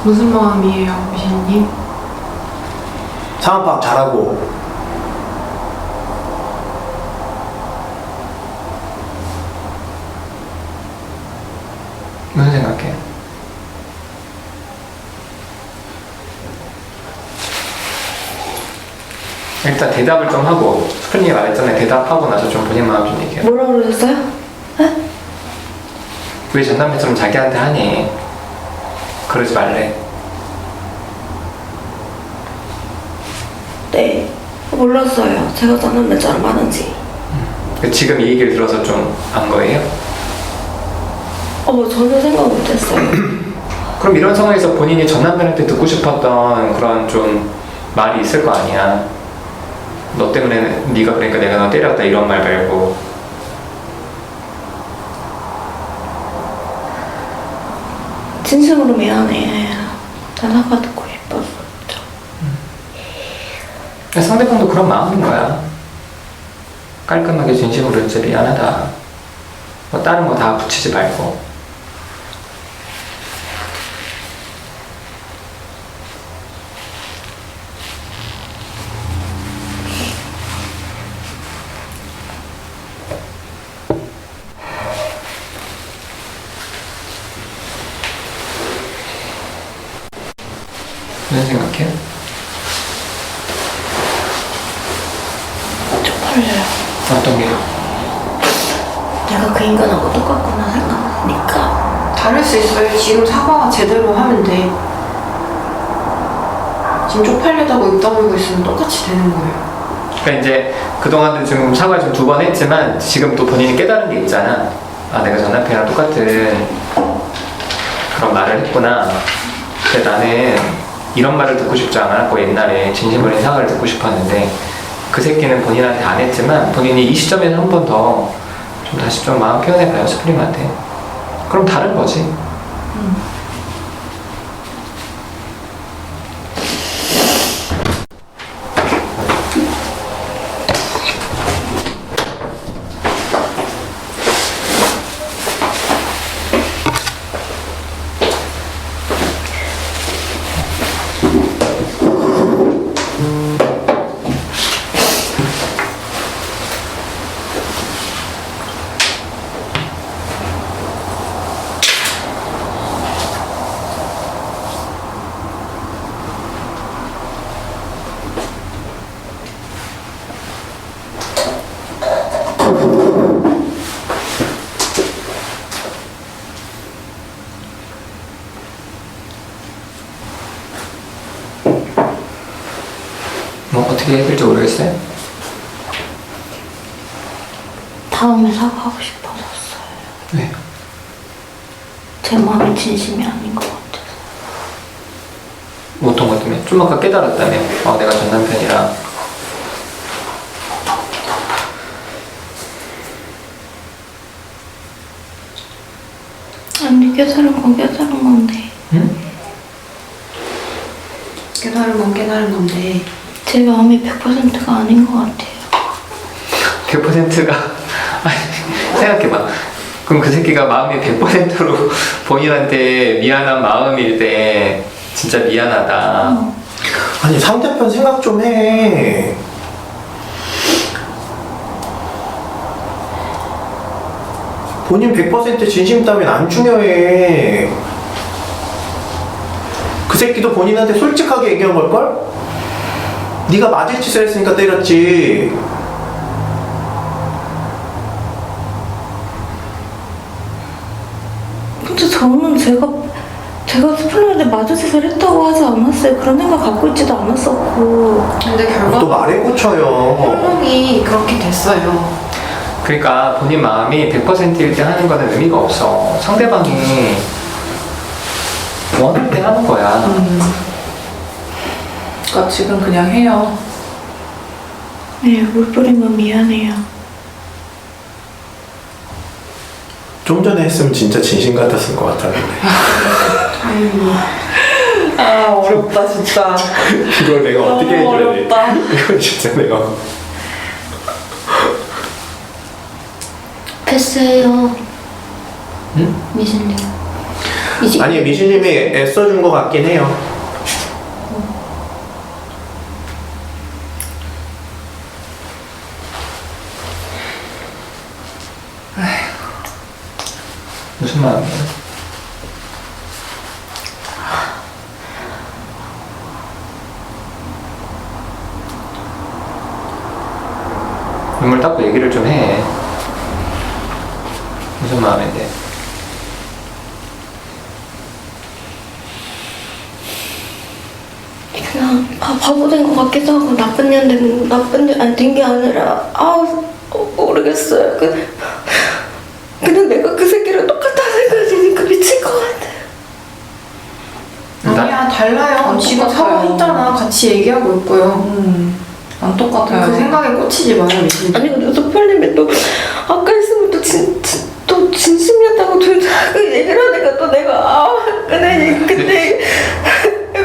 무슨 마음이에요, 미신님? 상황 파악 잘하고. 무슨 생각해? 일단 대답을 좀 하고 스프링이 말했잖아요. 대답하고 나서 좀 본인 마음 좀 얘기해요. 뭐라고 그러셨어요? 왜 전남편처럼 자기한테 하니? 그러지 말래. 네, 몰랐어요. 제가 전 남편처럼 하는지. 지금 이 얘기를 들어서 좀 안 거예요? 전혀 생각 못했어요. 그럼 이런 상황에서 본인이 전 남편한테 듣고 싶었던 그런 좀 말이 있을 거 아니야. 너 때문에 네가 그러니까 내가 너 때렸다 이런 말 말고. 진심으로 미안해. 난 사과 듣고 싶었어. 상대방도 그런 마음인 거야. 깔끔하게 진심으로 진짜 미안하다. 뭐 다른 거 다 붙이지 말고. 무슨 생각해? 쪽팔려요. 어떤 게? 내가 그 인간하고 똑같구나 생각하니까. 다를 수 있어요. 지금 사과 제대로 하면 돼. 지금 쪽팔리다고 입 다물고 있으면 똑같이 되는 거예요. 그러니까 이제 그동안도 지금 사과를 좀 2번 했지만 지금 또 본인이 깨달은 게 있잖아. 내가 전 남편이랑 똑같은 그런 말을 했구나. 근데 나는 이런 말을 듣고 싶지 않았고 옛날에 진심 어린 사과를 듣고 싶었는데 그 새끼는 본인한테 안 했지만 본인이 이 시점에서 한 번 더 좀 다시 좀 마음 표현해봐요, 스프링한테. 그럼 다른 거지. 어떻게 해야 될지 모르겠어요. 다음에 사과하고 싶어졌어요. 네. 제 마음이 진심이 아닌 것 같아서. 어떤 것 때문에? 좀 아까 깨달았다며. 내가 전 남편이랑. 아니 깨달은 건 깨달은 건데 응? 깨달은 건 깨달은 건데 제 마음이 100%가 아닌 것 같아요. 100%가 아니, 생각해봐. 그럼 그 새끼가 마음이 100%로 본인한테 미안한 마음일 때 진짜 미안하다. 아니 상대편 생각 좀 해. 본인 100% 진심 따윈 안 중요해. 그 새끼도 본인한테 솔직하게 얘기한 걸걸? 네가 맞을 짓을 했으니까 때렸지. 근데 저는 제가 스플릿에 맞아짓을 했다고 하지 않았어요. 그런 생각 갖고 있지도 않았었고. 근데 또 결과적으로 말해 고쳐요. 행동이 그렇게 됐어요. 그러니까 본인 마음이 100%일 때 하는 거는 의미가 없어. 상대방이 원할 때 하는 거야. 그러니까 지금 그냥 해요. 네, 물 뿌린 건 미안해요. 좀 전에 했으면 진짜 진심 같았을 것 같았는데. 아 어렵다 진짜. 이걸 내가 어떻게 해줘야 돼? 어렵다. 이건 진짜 내가. 패스해요. 응? 미신님. 이제 아니 미신님이 애써준 것 같긴 해요. 무슨 마음이야? 눈물 닦고 얘기를 좀 해. 무슨 마음인데? 그냥 바보 된 것 같기도 하고 나쁜 년 된 게 아니라 모르겠어요. 그냥 내가 그 새끼랑 똑같다 생각하니까 미칠 것 같아. 아니야 달라요. 안 지금 똑같아요. 사과했잖아. 같이 얘기하고 있고요. 안 똑같아요. 그 생각에 꽂히지 마요 미신. 아니 근데 소팔님이 또 아까 했으면 또 진심이었다고 그 얘기를 하니까 또 내가 근데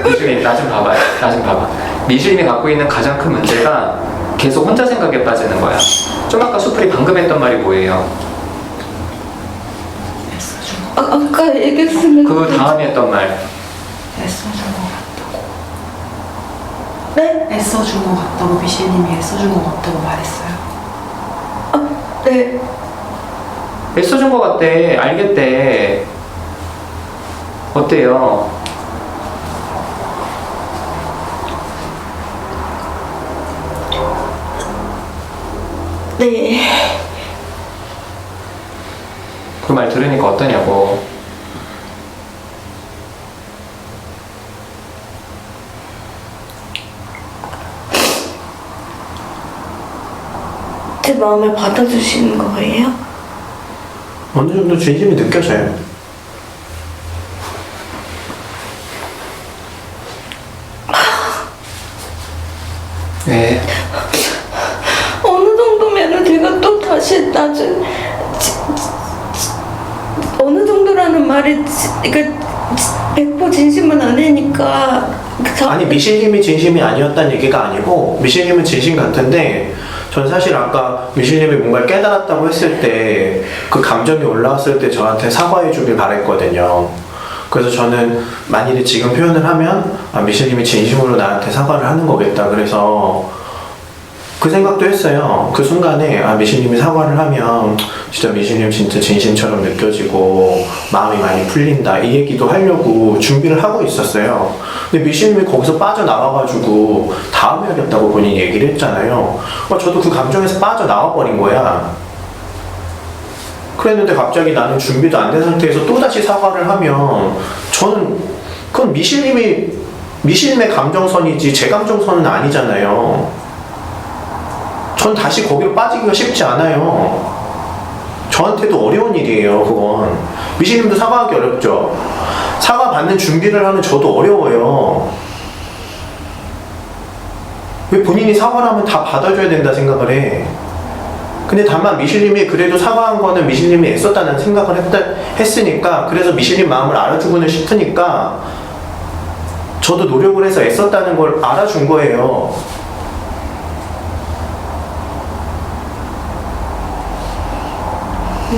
미술이 나 좀 봐봐요. 나 좀 봐봐. 미술이 갖고 있는 가장 큰 문제가 계속 혼자 생각에 빠지는 거야. 좀 아까 수풀이 방금 했던 말이 뭐예요? 아까 얘기했으면 그 다음에 했던 말. 애써준 것 같다고. 네? 애써준 것 같다고 미신님이 애써준 것 같다고 말했어요. 네. 애써준 것 같대. 알겠대. 어때요? 네. 그 말 들으니까 어떠냐고. 제 마음을 받아주시는 거예요? 어느 정도 진심이 느껴져요. 왜? 어느 정도면은 제가 또 다시 어느 정도라는 말이 그러니까 100% 진심은 아니니까 아니 미실님이 진심이 아니었다는 얘기가 아니고 미실님은 진심 같은데 전 사실 아까 미실님이 뭔가를 깨달았다고 했을 때 그 감정이 올라왔을 때 저한테 사과해 주길 바랬거든요. 그래서 저는 만일에 지금 표현을 하면 미실님이 진심으로 나한테 사과를 하는 거겠다. 그래서 그 생각도 했어요. 그 순간에 미실님이 사과를 하면 진짜 미실님 진짜 진심처럼 느껴지고 마음이 많이 풀린다 이 얘기도 하려고 준비를 하고 있었어요. 근데 미실님이 거기서 빠져나와가지고 다음에 하겠다고 본인이 얘기를 했잖아요. 저도 그 감정에서 빠져나와버린 거야. 그랬는데 갑자기 나는 준비도 안 된 상태에서 또다시 사과를 하면 저는 그건 미실님의 감정선이지 제 감정선은 아니잖아요. 전 다시 거기로 빠지기가 쉽지 않아요. 저한테도 어려운 일이에요, 그건. 미신님도 사과하기 어렵죠? 사과 받는 준비를 하는 저도 어려워요. 왜 본인이 사과를 하면 다 받아줘야 된다 생각을 해? 근데 다만 미실님이 그래도 사과한 거는 미실님이 애썼다는 생각을 했으니까 그래서 미실님 마음을 알아주고는 싶으니까 저도 노력을 해서 애썼다는 걸 알아준 거예요.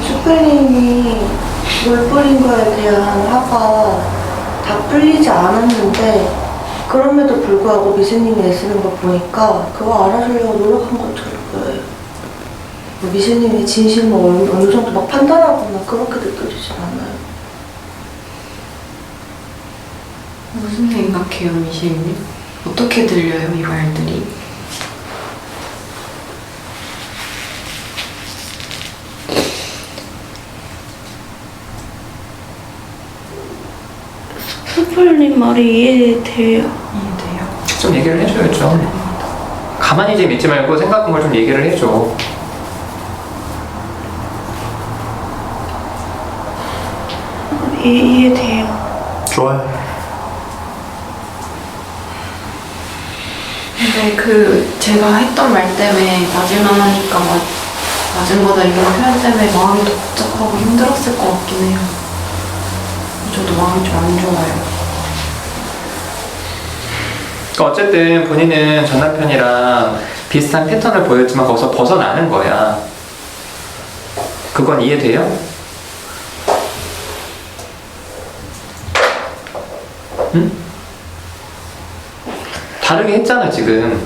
슈플님이 물 뿌린 거에 대한 화가 다 풀리지 않았는데 그럼에도 불구하고 미세님이 애쓰는 거 보니까 그거 알아주려고 노력한 것처럼 보여요. 뭐 미세님이 진심을 어느 정도 막 판단하거나 그렇게 느껴지진 않아요. 무슨 생각해요, 미실님? 어떻게 들려요, 이 말들이? 슈플님 말이 이해돼요. 이해돼요? 좀 얘기를 해줘야죠. 가만히 좀 있지 말고 생각한 걸 좀 얘기를 해줘. 이해돼요. 좋아요. 근데 제가 했던 말 때문에 맞을만 하니까 맞은 거다 이런 표현 때문에 마음이 더 복잡하고 힘들었을 것 같긴 해요. 저도 마음이 좀 안 좋아요. 그러니까 어쨌든 본인은 전 남편이랑 비슷한 패턴을 보였지만 거기서 벗어나는 거야. 그건 이해돼요? 응? 다르게 했잖아 지금.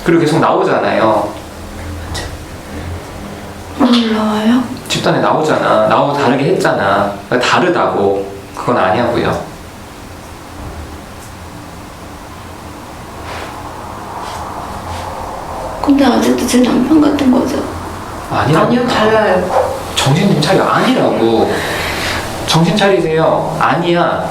그리고 계속 나오잖아요. 몰라요? 집단에 나오잖아. 나오고 다르게 했잖아. 그러니까 다르다고. 그건 아니야고요. 근데 아직도 제 남편 같은 거죠? 아니라고. 아니요, 달라요. 정신 좀 차려. 아니라고. 정신 차리세요. 아니야.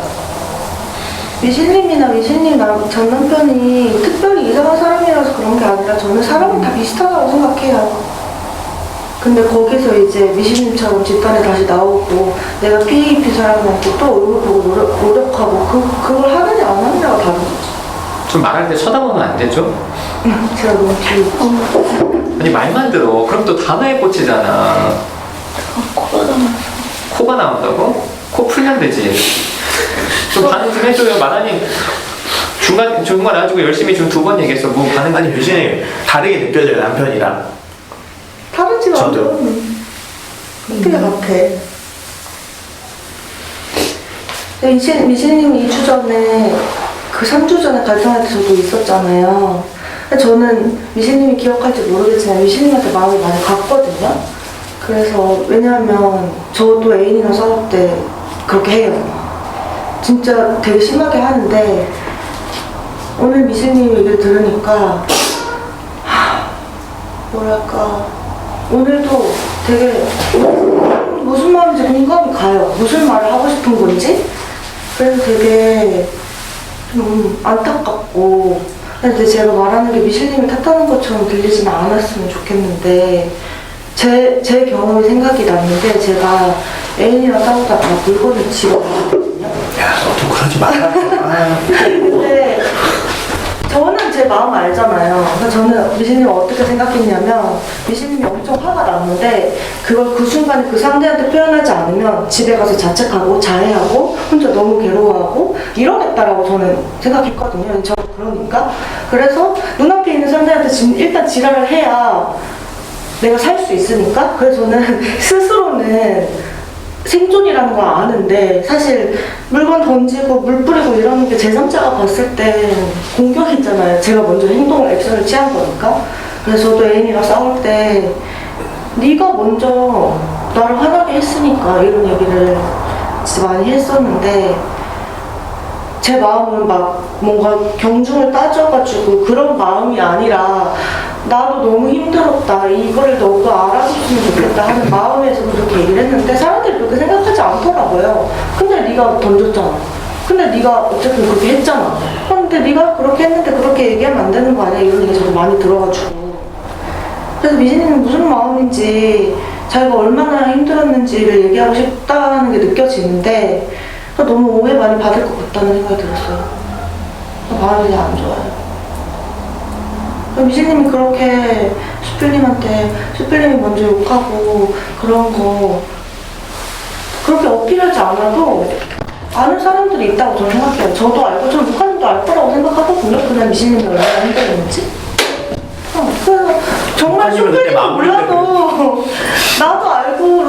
미실님이나 미실님 전 남편이 특별히 이상한 사람이라서 그런 게 아니라 저는 사람은 다 비슷하다고 생각해요. 근데 거기서 이제 미실님처럼 집단에 다시 나오고 내가 PAP 사람한테 또 얼굴 보고 노력하고 그걸 하느냐 안 하느냐가 다른 거지. 좀 말할 때 쳐다보면 안 되죠? 제가 너무 뒤로 아니 말만 들어. 그럼 또 단어에 꽂히잖아. 코가 나와서. 코가 나온다고? 코 풀면 되지. 좀 반응 좀 해줘요. 마다님 중간 놔주고 열심히 지금 2번 얘기했어. 뭐 반응 아니 미신님 다르게 느껴져요 남편이랑. 다르지 저도. 어떻게 같아. 미실님이 2주 전에 그 3주 전에 갈등할 때 저도 있었잖아요. 근데 저는 미실님이 기억할지 모르겠지만 미실님한테 마음이 많이 갔거든요. 그래서 왜냐하면 저도 애인이랑 싸울 때 그렇게 해요. 진짜 되게 심하게 하는데 오늘 미실님 얘기를 들으니까 뭐랄까 오늘도 되게 무슨 마음인지 공감이 가요. 무슨 말을 하고 싶은 건지. 그래서 되게 좀 안타깝고 근데 제가 말하는 게 미실님이 탓하는 것처럼 들리지는 않았으면 좋겠는데 제 경험이 생각이 났는데 제가 애인이랑 싸우다가 물건을 집어갔거든요. 야 너도 그러지 마라. 근데 저는 제 마음 알잖아요. 그래서 저는 미신님이 어떻게 생각했냐면 미신님이 엄청 화가 났는데 그걸 그 순간에 그 상대한테 표현하지 않으면 집에 가서 자책하고 자해하고 혼자 너무 괴로워하고 이러겠다라고 저는 생각했거든요. 저 그러니까 그래서 눈앞에 있는 상대한테 일단 지랄을 해야 내가 살 수 있으니까 그래서 저는 스스로는 생존이라는 걸 아는데 사실 물건 던지고 물 뿌리고 이러는 게 제3자가 봤을 때 공격이잖아요. 제가 먼저 행동을 액션을 취한 거니까. 그래서 저도 애인이랑 싸울 때 네가 먼저 나를 화나게 했으니까 이런 얘기를 진짜 많이 했었는데 제 마음은 막 뭔가 경중을 따져가지고 그런 마음이 아니라 나도 너무 힘들었다. 이거를 너도 알아줬으면 좋겠다 하는 마음에서 그렇게 얘기를 했는데 사람들이 그렇게 생각하지 않더라고요. 근데 네가 던졌잖아. 근데 네가 어쨌든 그렇게 했잖아. 근데 네가 그렇게 했는데 그렇게 얘기하면 안 되는 거 아니야? 이런 얘기 저도 많이 들어가지고. 그래서 미진이는 무슨 마음인지 자기가 얼마나 힘들었는지를 얘기하고 싶다는 게 느껴지는데 너무 오해 많이 받을 것 같다는 생각이 들었어요. 마음이 안 좋아요. 미신님이 그렇게 슈필님이 먼저 욕하고 그런 거 그렇게 어필하지 않아도 아는 사람들이 있다고 저는 생각해요. 저도 알고 저는 루카님도 알 거라고 생각하거든요. 그날 미신님이 얼마나 힘들었는지. 그래서 정말 슈필님이 몰라도 나도 알고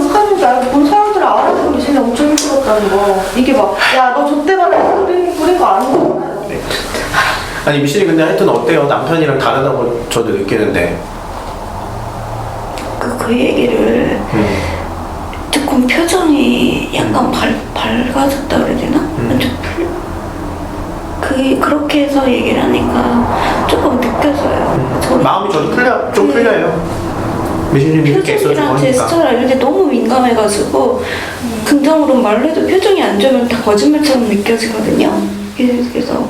있었다는 거. 이게 막, 야, 너 좆대가라 뿌린 거 아니잖아요. 아니 미신이 근데 하여튼 어때요? 남편이랑 다르다고 저도 느끼는데. 그 얘기를 조금 표정이 약간 밝아졌다 그래야 되나? 그렇게 해서 얘기를 하니까 조금 느껴져요. 마음이 저도 좀 풀려요. 미신님이 이렇게 있어주고 표정이랑 하니까. 제스처랑 이런 데 너무 민감해가지고 긍정으로 말로 해도 표정이 안 좋으면 다 거짓말처럼 느껴지거든요. 그래서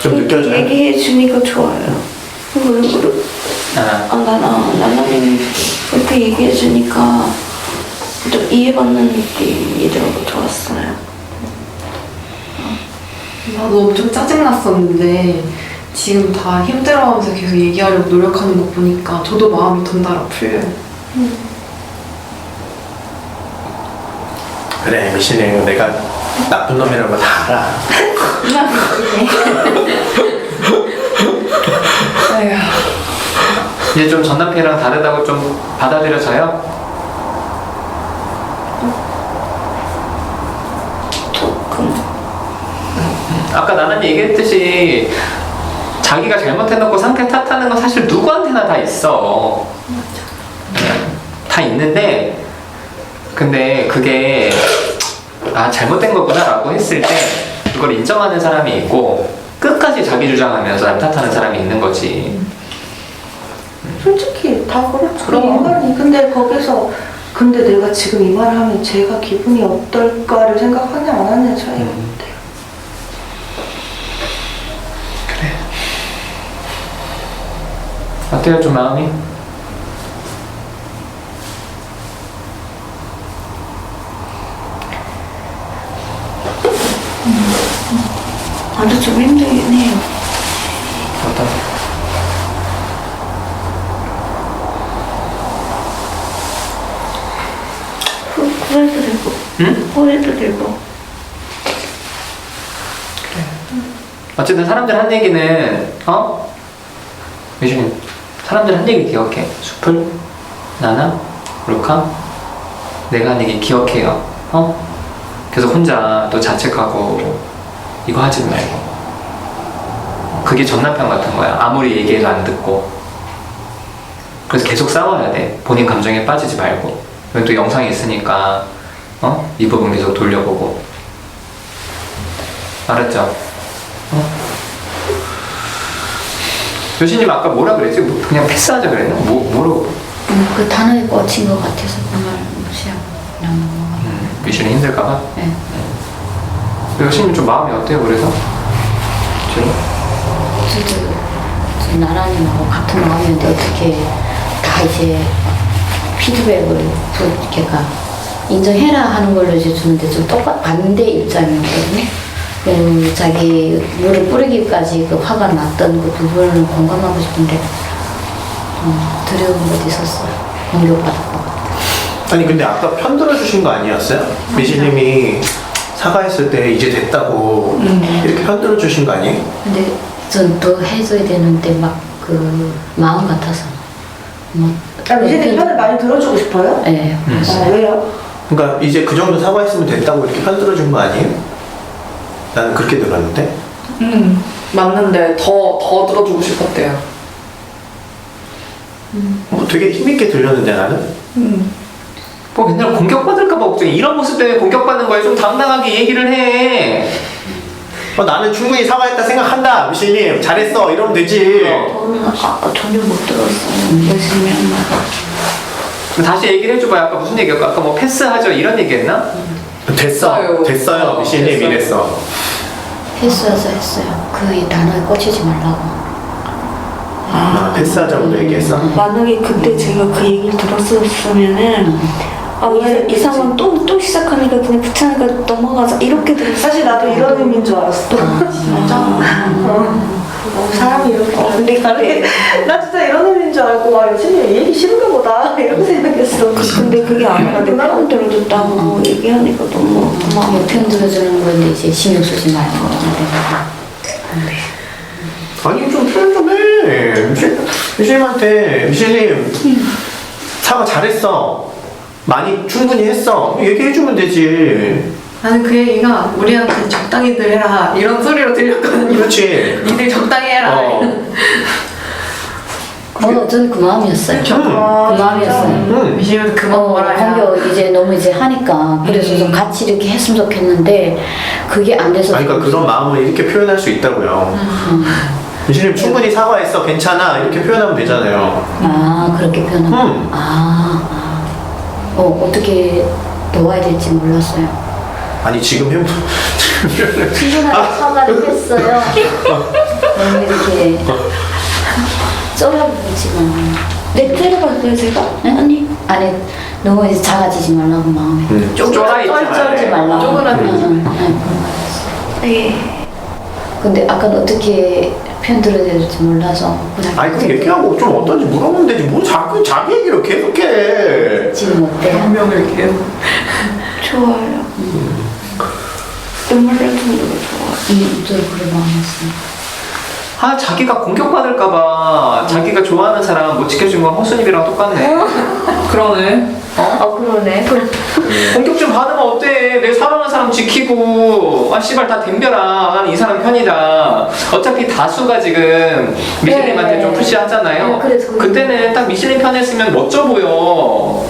좀 느껴져요? 얘기해 주니까 좋아요. 그리고 나나님이 이렇게 얘기해 주니까 좀 이해받는 느낌이 들어서 좋았어요. 나도 엄청 짜증났었는데 지금 다 힘들어하면서 계속 얘기하려고 노력하는 거 보니까 저도 마음이 던달아 풀려요. 그래 미신이 내가 나쁜 놈이라는 거 다 알아. 이제 좀 전 남편이랑 다르다고 좀 받아들여져요? 아까 나는 얘기했듯이 자기가 잘못해놓고 상태 탓하는 건 사실 누구한테나 다 있어. 다 있는데 근데 그게 잘못된 거구나 라고 했을 때 그걸 인정하는 사람이 있고 끝까지 자기 주장하면서 남 탓하는 사람이 있는 거지. 솔직히 다 그렇죠. 그럼. 인간이. 근데 거기서 근데 내가 지금 이 말을 하면 제가 기분이 어떨까를 생각하냐 안 하냐 차이가 같아요. 어때요 좀 마음이? 나도 좀 힘들긴 해요. 어떤? 후회도 되고 응? 후회도 되고 어쨌든 사람들 한 얘기는 미주님 사람들 한 얘기 기억해. 수풀, 나나, 루카 내가 한 얘기 기억해요. 계속 혼자 또 자책하고 이거 하지 말고. 그게 전 남편 같은 거야. 아무리 얘기해도 안 듣고. 그래서 계속 싸워야 돼. 본인 감정에 빠지지 말고. 그리고 또 영상이 있으니까 이 부분 계속 돌려보고. 알았죠? 교수님 아까 뭐라 그랬지? 그냥 패스하자 그랬나? 뭐라고? 그 단어에 꽂힌 것 같아서 그 말 무시하고 그냥 넘어가. 미션이 힘들까봐? 네. 교수님 좀 마음이 어때요 그래서? 지금? 저도 나라님하고 같은 마음인데 어떻게 다 이제 피드백을 걔가 인정해라 하는 걸로 이제 주는데 좀 반대 입장이거든요. 자기 물을 뿌리기까지 그 화가 났던 그 부분을 공감하고 싶은데 두려운 것도 있었어요. 공격받을 것 같아요. 아니 근데 아까 편 들어주신 거 아니었어요? 미신님이 사과했을 때 이제 됐다고 이렇게 편 들어주신 거 아니에요? 근데 전 더 해줘야 되는데 막 그 마음 같아서 미신님 편을 많이 들어주고 싶어요? 네. 왜요? 그러니까 이제 그 정도 사과했으면 됐다고 이렇게 편 들어준 거 아니에요? 나는 그렇게 들었는데. 맞는데 더 들어주고 싶었대요. 되게 힘있게 들렸는데 나는. 뭐 맨날 공격받을까봐 걱정해. 이런 모습 때문에 공격받는 거에 좀 당당하게 얘기를 해. 나는 충분히 사과했다 생각한다. 미신님 잘했어 이러면 되지. 저는 전혀 못 들었어요. 열심히 한 말. 그럼 다시 얘기를 해줘봐요. 아까 무슨 얘기였까? 아까 뭐 패스하죠 이런 얘기했나? 됐어요 미신님 됐어요. 이랬어. 했어요. 그 단어에 꽂히지 말라고. 패스하자고도 얘기했어. 만약에 그때 제가 그 얘기를 들었었으면은 이 상황 또 시작하니까 그냥 귀찮으니까 넘어가자 이렇게 들었어요. 사실 나도 이런 의미인 줄 알았어. 진짜? 사람이 이렇게 다르게 다르게 나 진짜 이런 의미인 줄 알고 와 여친이 얘기 싫은가 보다 이렇게 생각했어. 근데 그게 아니라 내 편 들어줬다고 얘기하니까 너무 고마워. 편 들어주는 건데 이제 신경 쓰지 말고. 아니 좀 표현 좀 해. 미신님한테 미신님 사과 잘했어. 많이 충분히 했어. 얘기해주면 되지. 나는 그 얘기가 우리한테 적당히들 해라 이런 소리로 들렸거든요. 그렇지. 니들 적당히 해라. 저는 그 마음이었어요. 그 마음이었어요. 미시면 그만 뭐라 해라. 공격 이제 너무 이제 하니까 그래서 좀 같이 이렇게 했으면 좋겠는데 그게 안 돼서. 아니, 그러니까 그런 마음을 이렇게 표현할 수 있다고요. 미신님 충분히 사과했어, 괜찮아 이렇게 표현하면 되잖아요. 아 그렇게 표현하면. 어떻게 도와야 될지 몰랐어요. 아니 지금 형 충분하게 사과를 했어요. 너무 이렇게 쫄아보지만. 네, 때려봤어요, 제가? 아니 너무 이제 작아지지 말라고 마음에. 쫄지 말라고. 쪼그라들지 네. 근데 아까는 어떻게 편 들어야 될지 몰라서 그냥. 아니 그 얘기하고 좀 어떤지 물어보면 되지. 뭐 자기 얘기를 계속해. 지금 어때요? 변명을 계속. 좋아요. 눈물 날 정도로 좋아요. 저도 그래 마음이었어요. 자기가 공격받을까봐 자기가 좋아하는 사람 못 지켜준 건 허수님이랑 똑같네. 그러네. 그러네. 공격 좀 받으면 어때? 내 사랑하는 사람 지키고 씨발 다 덤벼라. 난 이 사람 편이다. 어차피 다수가 지금 미실님한테 네. 좀 푸시하잖아요. 네, 그래서 그때는 딱 미실님 편했으면 멋져 보여.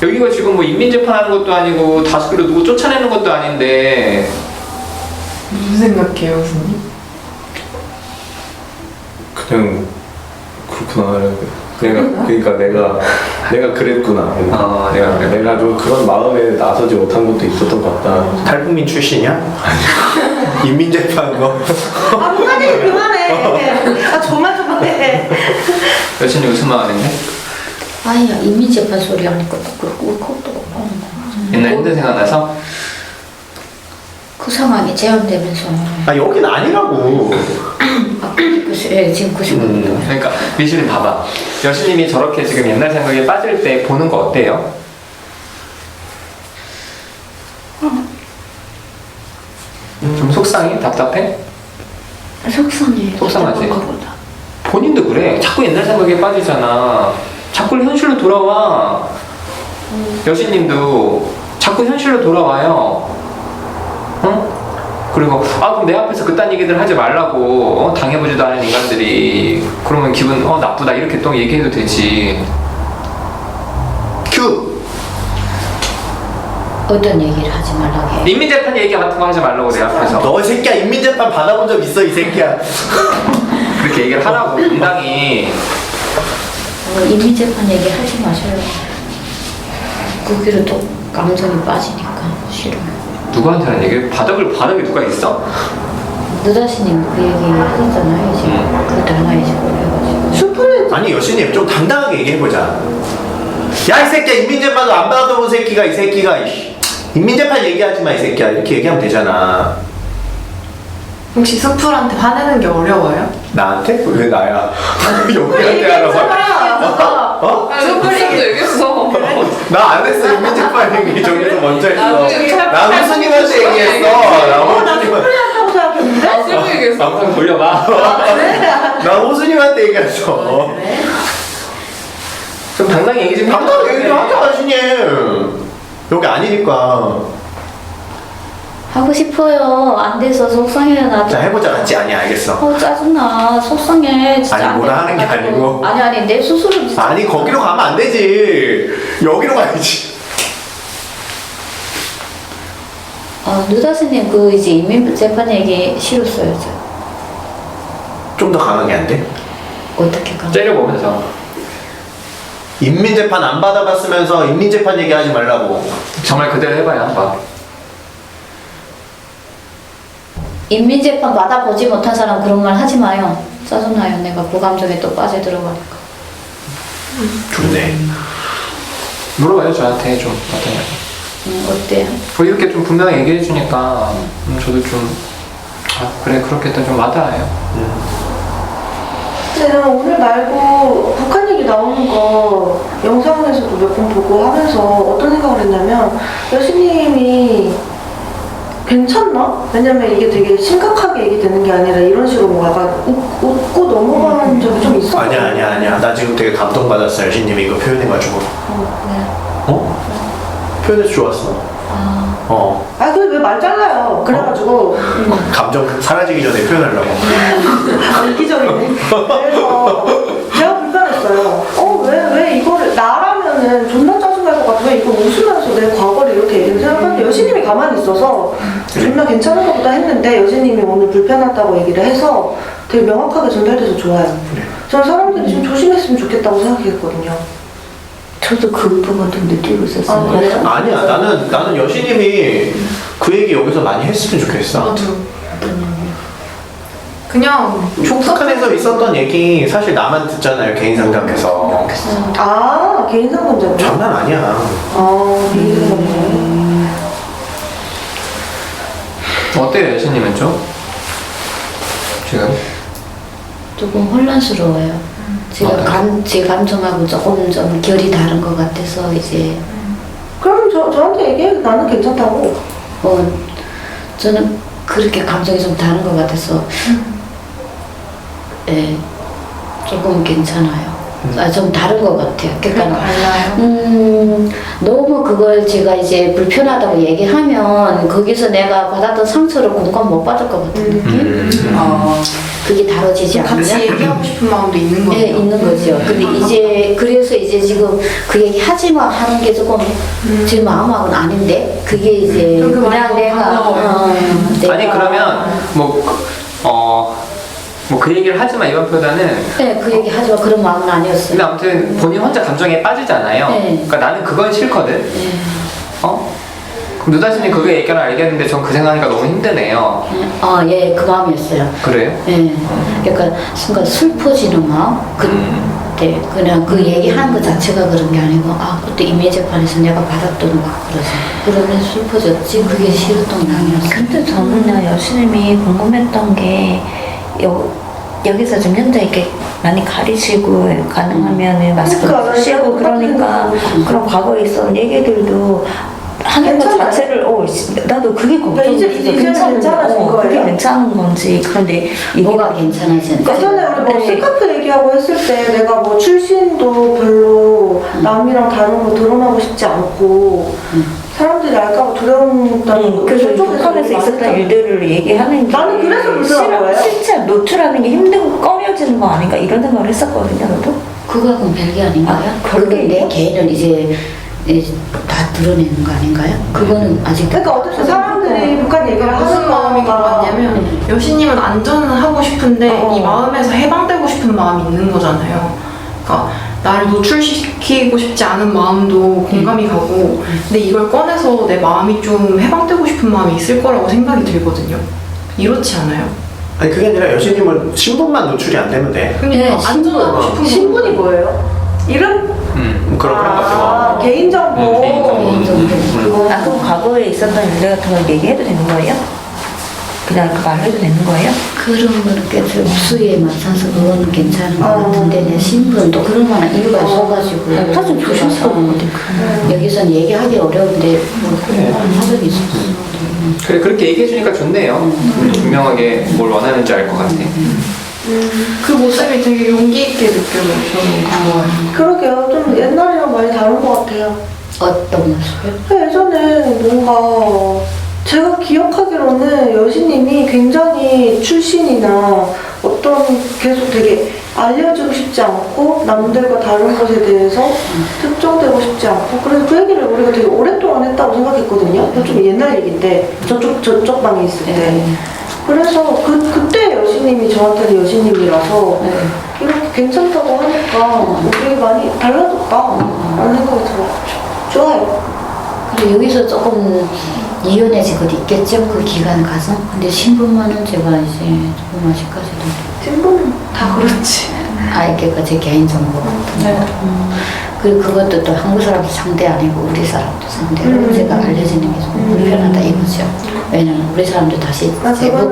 여기가 지금 뭐 인민재판하는 것도 아니고 다수기로 누구 쫓아내는 것도 아닌데. 무슨 생각해요, 교수님? 그냥 그렇구나. 그러니까 내가 그랬구나. 내가 좀 그런 마음에 나서지 못한 것도 있었던 것 같다. 탈북민 출신이야? 인민재판 거. 한마디 그만해. 저만 좀 해. 여신이 웃음 나왔는데? 아니야 인민재판 소리 하니까 또 그렇고 울컥도 옛날 힘든 생각나서? 그 상황이 재현되면서. 여긴 아니라고. 지금 그 시간부터. 그러니까 미실님 봐봐. 여신님이 저렇게 지금 옛날 생각에 빠질 때 보는 거 어때요? 좀 속상해? 답답해? 속상해. 속상하지? 거보다. 본인도 그래. 자꾸 옛날 생각에 빠지잖아. 자꾸 현실로 돌아와. 여신님도 자꾸 현실로 돌아와요. 응? 그리고 그럼 내 앞에서 그딴 얘기들 하지 말라고. 당해보지도 않은 인간들이 그러면 기분 나쁘다 이렇게 또 얘기해도 되지. 큐. 어떤 얘기를 하지 말라고 해. 인민재판 얘기 같은 거 하지 말라고 내 앞에서. 너 이 새끼야 인민재판 받아본 적 있어 이 새끼야. 그렇게 얘기를 하라고 분당히. 인민재판 얘기 하지 마셔요. 거기로 또 감정이 빠지니까 싫어요. 누구한테 하는 얘기? 바닥에 누가 있어? 느다시님 그 얘기 하셨잖아요 지금. 그 드라마에 지금 해가지고. 아니 여신님 좀 당당하게 얘기해보자. 야 이 새끼야 인민재판도 안 받아본 새끼가 이 새끼가 인민재판 얘기하지 마 이 새끼야 이렇게 얘기하면 되잖아. 혹시 수풀한테 화내는 게 어려워요? 나한테? 왜 나야? 여기한테 하라고? 수풀이도 얘기했어. 나 안 했어 인민재판 얘기 저기서 먼저 했어. 나중에 나 후수님한테 얘기했어. 나 후수님한테. 한다고 생각했는데? 수풀 얘기했어. 방송 돌려봐. 나 호수님한테 얘기했어. 좀 당당히 얘기 좀 당당하게 얘기 좀 하자, 신님. 여기 아니니까. 하고 싶어요. 안 돼서 속상해요 나도. 자, 해보자, 같이. 아니, 알겠어. 짜증나. 속상해. 진짜 아니, 안 뭐라 될 하는 게 것 같고. 아니고. 아니 내 스스로 진짜. 아니, 거기로 가면 안 되지. 여기로 가야지. 느다스님 그 이제 인민재판 얘기 싫었어요. 좀 더 강하게 안 돼? 어떻게 가? 째려보면서. 인민재판 안 받아봤으면서 인민재판 얘기하지 말라고. 정말 그대로 해봐야 한번. 인민재판 받아보지 못한 사람 그런 말 하지 마요. 짜증나요. 내가 그 감정에 또 빠져들어가니까. 좋네. 물어봐요 저한테 좀 어떠냐고. 어때요? 이렇게 좀 분명히 얘기해 주니까 저도 좀 그래 그렇겠다 좀 와닿아요. 제가 오늘 말고 북한 얘기 나오는 거 영상에서도 몇 번 보고 하면서 어떤 생각을 했냐면 여신님이 괜찮나? 왜냐면 이게 되게 심각하게 얘기되는 게 아니라 이런 식으로 뭐 약간 웃고 넘어가는 적이 좀 있었거든요. 아니야. 나 지금 되게 감동받았어. 여신님이 이거 표현해가지고. 네. 표현해서 좋았어. 아, 근데 왜 말 잘라요? 그래가지고. 감정 사라지기 전에 표현하려고. 이기적이네. 그래서 제가 불편했어요. 왜 이거를, 나라면은 존나 짜증날 것 같아. 왜 이걸 웃으면서 내 과거를 이렇게 얘기를 생각하는데 여신님이 가만히 있어서 존나 괜찮은 것보다 했는데 여신님이 오늘 불편하다고 얘기를 해서 되게 명확하게 전달돼서 좋아요. 저는 사람들이 좀 조심했으면 좋겠다고 생각했거든요. 저도 그 부분 좀 느끼고 있었어요. 아, 그래요? 아니야, 나는 여신님이 그 얘기 여기서 많이 했으면 좋겠어. 그냥 북한에서 있었던 얘기 사실 나만 듣잖아요, 개인 상담에서. 아, 개인 상담자구나. 장난 아니야. 개인 상담자. 어때요, 여신님은 좀? 지금? 조금 혼란스러워요. 제 감정하고 조금 좀 결이 다른 것 같아서 이제 그럼 저한테 얘기해. 나는 괜찮다고. 저는 그렇게 감정이 좀 다른 것 같아서 예, 조금 괜찮아요. 좀 다른 것 같아요. 그러니까 너무 그걸 제가 이제 불편하다고 얘기하면 거기서 내가 받았던 상처를 공감 못 받을 것 같은 느낌? 그게 다뤄지지 않냐? 같이 얘기하고 싶은 마음도 있는 거죠. 네, 있는 거죠. 근데 이제 그래서 이제 지금 그 얘기 하지 마 하는 게 조금 제 마음하고는 아닌데 그게 이제 그 그냥 말이 내가 아니, 그러면 그 얘기를 하지 마 이번보다는 네, 그 얘기 하지 마 그런 마음은 아니었어요. 근데 아무튼 본인 혼자 감정에 빠지잖아요. 네. 그러니까 나는 그건 싫거든. 그럼 누다씨님 그거 얘기는 알겠는데 전 그 생각하니까 너무 힘드네요. 예, 그 마음이었어요. 그래요? 예, 그러니까 순간 슬퍼지는 마음. 그때 그냥 그 얘기하는 것 자체가 그런 게 아니고 그때 임의재판에서 내가 받았던 막 그러면 슬퍼졌지. 그게 싫었던 게 아니었어요. 근데 저는요, 여신님이 궁금했던 게 여기서 좀 현재 이렇게 많이 가리시고 가능하면 마스크 그러니까, 쓰시고 그러니까 그런 과거에 있었던 얘기들도 하는 것 괜찮아요. 자체를 나도 그게 걱정이 이제 괜찮은 괜찮아진 거예요? 그게 괜찮은 건지. 그런데 이게 뭐가 괜찮아지는 예전에 우리 뭐 네. 스카프 얘기하고 했을 때 내가 뭐 출신도 별로 남이랑 다른 거 드러나고 싶지 않고 사람들이 알까봐 두려움다는 거. 그래서 북한에서 있었던 일들을 얘기하는 게 나는 그래서 불편한 거예요. 실제 노출하는 게 힘든 꺼려지는 거 아닌가 이런 생각을 했었거든요. 저도. 그거하고는 별개 아닌가요? 그건 내 개인을 이제 다 드러내는 거 아닌가요? 그거는 아직 그러니까 어쨌든 사람들이 북한 얘기를 무슨 하는 마음이 거가 들어왔냐면 여신님은 안전은 하고 싶은데 이 마음에서 해방되고 싶은 마음이 있는 거잖아요. 그러니까 나를 노출시키고 싶지 않은 마음도 공감이 가고 근데 이걸 꺼내서 내 마음이 좀 해방되고 싶은 마음이 있을 거라고 생각이 들거든요. 이렇지 않아요? 아니, 그게 아니라 여신님은 신분만 노출이 안 되면 돼. 그러니까 안전하고 싶은 신분이 뭐예요? 이름? 그런 것 같아. 개인정보. 그럼 과거에 있었던 일들 같은 걸 얘기해도 되는 거예요? 그냥 그 말해도 되는 거예요? 그런 거는 꽤 수위에 맞춰서 그거는 괜찮은 것 같은데 내 신분도 그런 거는 이유가 있어가지고 사실 조심스러웠거든. 여기서는 얘기하기 어려운데 뭐 그런 사정이 있었어. 그래, 그렇게 얘기해주니까 좋네요. 분명하게 뭘 원하는지 알 것 같아. 그 모습이 되게 용기 있게 느껴져요. 저는 좋아요. 그러게요. 좀 옛날이랑 많이 다른 것 같아요. 어떤 모습이요? 예전에 뭔가 제가 기억하기로는 여신님이 굉장히 출신이나 어떤 계속 되게 알려주고 싶지 않고 남들과 다른 것에 대해서 특정되고 싶지 않고 그래서 그 얘기를 우리가 되게 오랫동안 했다고 생각했거든요. 이거 좀 옛날 얘기인데 저쪽 방에 있을 때 그래서 그때 여신님이 저한테는 여신님이라서 이렇게 괜찮다고 하니까 되게 많이 달라졌다라는 생각이 들어요. 좋아요. 그리고 여기서 조금 이연해진 것도 있겠죠, 그 기간 가서. 근데 신분만은 제가 이제 조금 아직까지도. 신분은 다 그렇지. 그러니까 제 개인정보 같은 거. 그리고 그것도 또 한국 사람도 상대 아니고 우리 사람도 상대로 제가 알려지는 게 좀 불편하다 이거죠. 왜냐면 우리 사람도 다시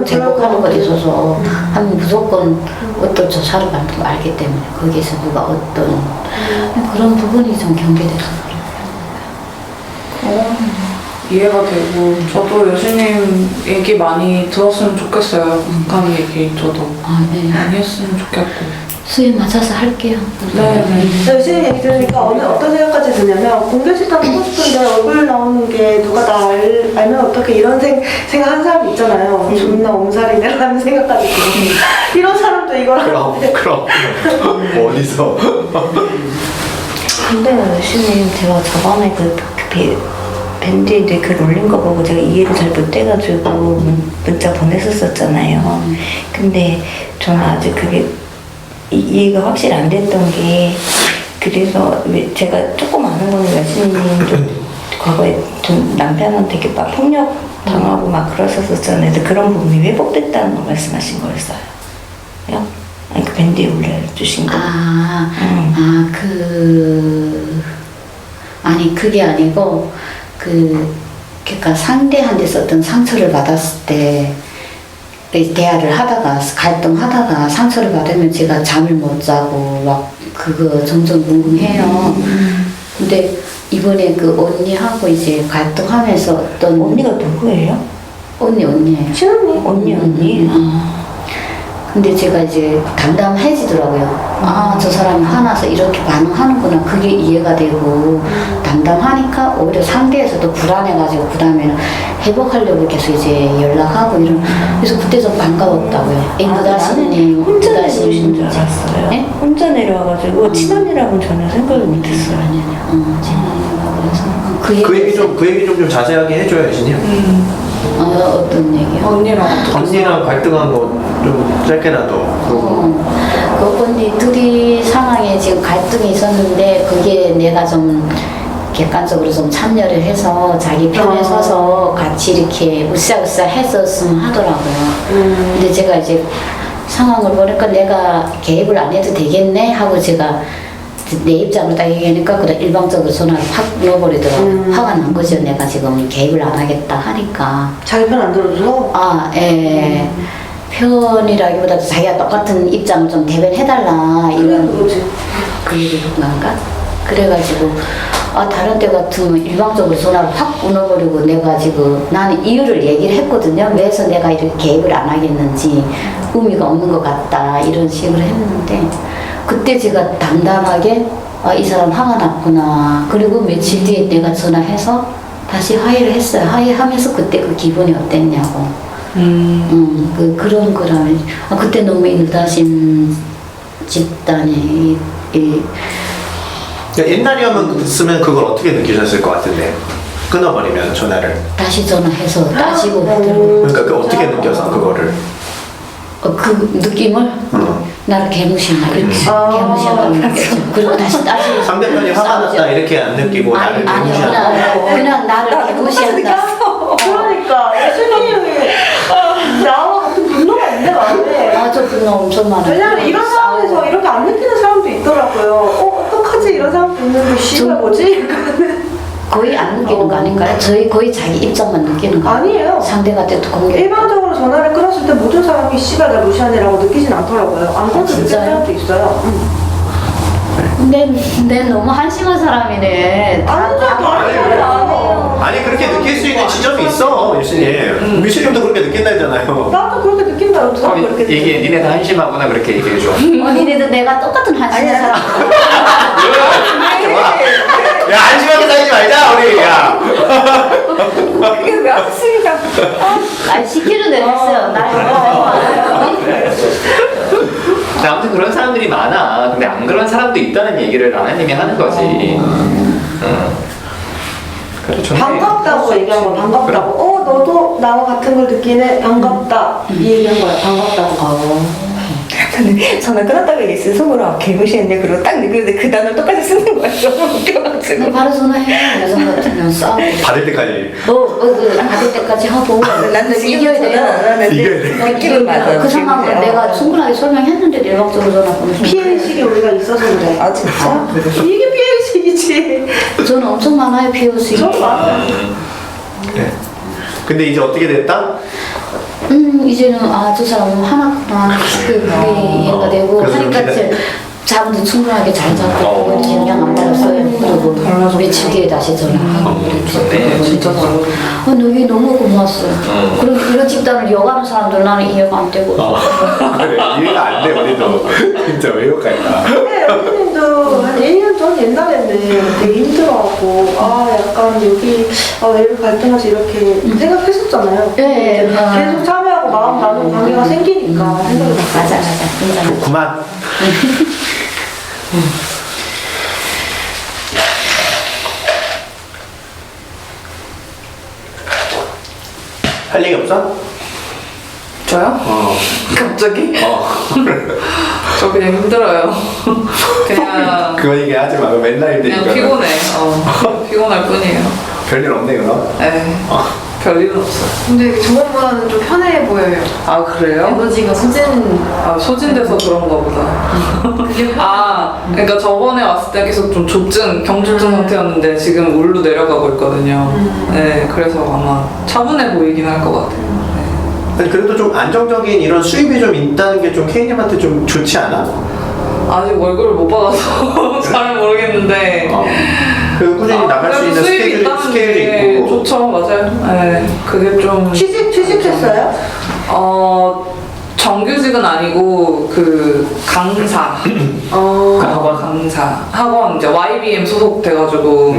제복하는 것에 있어서 하면 무조건 어떤 조사를 받는 거 알기 때문에 거기에서 누가 어떤 그런 부분이 좀 경계돼서 이해가 되고 저도 예수님 얘기 많이 들었으면 좋겠어요. 북한 얘기 저도 아, 네. 많이 했으면 좋겠고. 수에 맞춰서 할게요. 네. 열심히 얘기 들으니까 어떤 생각까지 드냐면 공개 식당 하고 싶은데 얼굴 나오는 게 누가 나 알면 어떻게 이런 생각하는 사람이 있잖아요. 존나 엄살이네라는 생각까지 들고 이런 사람도 이걸 하는데 그럼 어디서? 근데 예수님 제가 저번에 밴드에 글 올린 거 보고 제가 이해를 잘 못해가지고 문자 보냈었잖아요. 근데 저는 아직 그게 이해가 확실히 안 됐던 게 그래서 제가 조금 아는 거는 예수님 좀 과거에 좀 남편한테 이렇게 막 폭력 당하고 막 그러셨었잖아요. 그래서 그런 부분이 회복됐다는 거 말씀하신 거였어요. 아니 그 밴드에 올려주신 거. 아니 그게 아니고 그러니까 상대한테 썼던 상처를 받았을 때 대화를 하다가 갈등하다가 상처를 받으면 제가 잠을 못 자고 막 그거 점점 궁금해요. 근데 이번에 그 언니하고 이제 갈등하면서 어떤 언니가 누구예요? 언니예요. 친언니? 언니. 근데 제가 이제 담담해지더라고요. 아, 저 사람이 화나서 이렇게 반응하는구나. 그게 이해가 되고, 담담하니까 오히려 상대에서도 불안해가지고, 그 다음에는 회복하려고 계속 이제 연락하고 이런. 그래서 그때 좀 반가웠다고요. 나는 혼자 내려오신 줄 알았어요. 네? 혼자 내려와가지고 친언니라고는 전혀 생각을 못했어요. 그래서 그 얘기 좀 자세하게 해줘요, 예수님. 어떤 얘기요? 언니랑 갈등한 거 좀 짧게라도. 그 언니 둘이 상황에 지금 갈등이 있었는데 그게 내가 좀 객관적으로 좀 참여를 해서 자기 편에 서서 같이 이렇게 으쌰으쌰 했었으면 하더라고요. 근데 제가 이제 상황을 보니까 내가 개입을 안 해도 되겠네 하고 제가 내 입장을 딱 얘기하니까 그냥 일방적으로 전화를 확 넣어버리더라고요. 화가 난 거죠. 내가 지금 개입을 안 하겠다 하니까. 자기 편 안 들어줘서 예. 편이라기보다도 자기가 똑같은 입장을 좀 대변해달라 이런 그거지. 그 얘기인가? 그래가지고 다른 때 같으면 일방적으로 전화를 확 끊어버리고 내가 지금 나는 이유를 얘기를 했거든요. 왜서 내가 이렇게 개입을 안 하겠는지 의미가 없는 것 같다 이런 식으로 했는데 그때 제가 담담하게 이 사람 화가 났구나. 그리고 며칠 뒤에 내가 전화해서 다시 화해를 했어요. 화해하면서 그때 그 기분이 어땠냐고. 그런 거라면 그때 너무 일다심 집단이 그러니까 옛날이었으면 그걸 어떻게 느끼셨을 것 같은데 끊어버리면 전화를. 다시 전화해서 따지고 그러더라고요. 그러니까 그 어떻게 느껴서 그거를. 그 느낌을 나를 개무시한다 이렇게 개무시한다고 느꼈죠. 그리고 다시 따지고 상대편이 화가 났다 이렇게 안 느끼고 나를 아니요 무시한다. 그냥 나를 개무시한다. 그러니까 예수님이 나와 같은 분노가 있는데 마음에 저 분노 엄청 많아요. 왜냐면 이런 상황에서 이렇게 안 느끼는 사람도 있더라고요. 어떡하지 이런 사람도 있는데 씨발 뭐지? 거의 안 느끼는 거 아닌가요? 저희 거의 자기 입장만 느끼는 거 아니에요. 상대가 때도 공개. 일반적으로 전화를 끊었을 때 모든 사람이 씨발 나 무시하네라고 느끼진 않더라고요. 안 끊고 느끼는 진짜요? 사람도 있어요. 내 너무 한심한 사람이네. 아니 그렇게 느낄 수 있는 지점이 있어 예수님. 예수님도 그렇게 느낀다 했잖아요. 나도 그렇게 느낀다. 저도 그렇게 이게 니네 다 한심하구나 그렇게 얘기해줘. 언니네도 내가 똑같은 한심한 사람. 야 안심하게 다니지 말자 우리. 야. 그게 왜 하셨습니까? 날 시키는 대로 했어요. 아무튼 그런 사람들이 많아. 근데 안 그런 사람도 있다는 얘기를 하나님이 하는 거지. 그래, 좋네. 반갑다고 얘기한 거야. 반갑다고. 너도 나와 같은 걸 느끼네. 반갑다. 이 얘기한 거야. 반갑다고. 저는 전화 끊었다고 얘기했어요. 속으로 개무시했네. 그러고 딱 느꼈는데 그 단어를 똑같이 쓰는 거예요. 너무 웃겨가지고. 바로 전화해. 여성 같으면 싸우고. 받을 때까지. 받을 때까지 하고. 나는 지금 이겨야 전화 돼요. 안 하는데 느낌은 맞아요. 그 상황을 내가 충분하게 설명했는데 일방적으로 전화 보내서. 피해의식이 우리가 있어서 그래. 아 진짜? 이게 피해의식이지. 저는 엄청 많아요, 피해의식이. 저 맞아. 그래. 근데 이제 어떻게 됐다? 이제는 저 사람은 화났구나. 그게 이해가 되고 그래서 하니까 이렇게 자분도 충분하게 잘 잡고 이렇게 영향 안 받았어요. 그러고 달라졌구나. 며칠 뒤에 다시 전화하고 네, 진짜 달라졌어. 너희 너무 고마웠어. 그리고 이런 집단을 이어가는 사람들 나는 이해가 안 되고. 그래 이해가 안 돼 우리도 진짜 왜 욕할까. 네, 언니님도 한 1년 전 옛날에는 되게 힘들어하고 약간 여기 왜 이렇게 갈등하지 이렇게 생각했었잖아요. 네, 계속 참여하고 마음 나누고 관계가 생기니까 생각이 맞아, 진짜. 그만. 할 얘기 없어? 저요? 갑자기? 저 그냥 힘들어요. 그냥 그거 얘기하지 마. 맨날 힘드니까. 그냥 피곤해. 피곤할 뿐이에요. 별일 없네 그럼. 네. 별일은 없어요. 근데 저번보다는 좀 편해 보여요. 아 그래요? 에너지가 소진돼서 그런가 보다. 그러니까 저번에 왔을 때 계속 좀 경직증 상태였는데 지금 울로 내려가고 있거든요. 네, 그래서 아마 차분해 보이긴 할 것 같아요. 아니, 그래도 좀 안정적인 이런 수입이 좀 있다는 게 좀 K님한테 좀 좋지 않아? 아직 월급을 못 받아서 잘 모르겠는데. 그리고 꾸준히 나갈 수 있는 수입이 있다는 스케줄이 게 있고. 좋죠, 맞아요. 네, 그게 좀. 취직했어요? 정규직은 아니고 그 강사. 학원 이제 YBM 소속돼가지고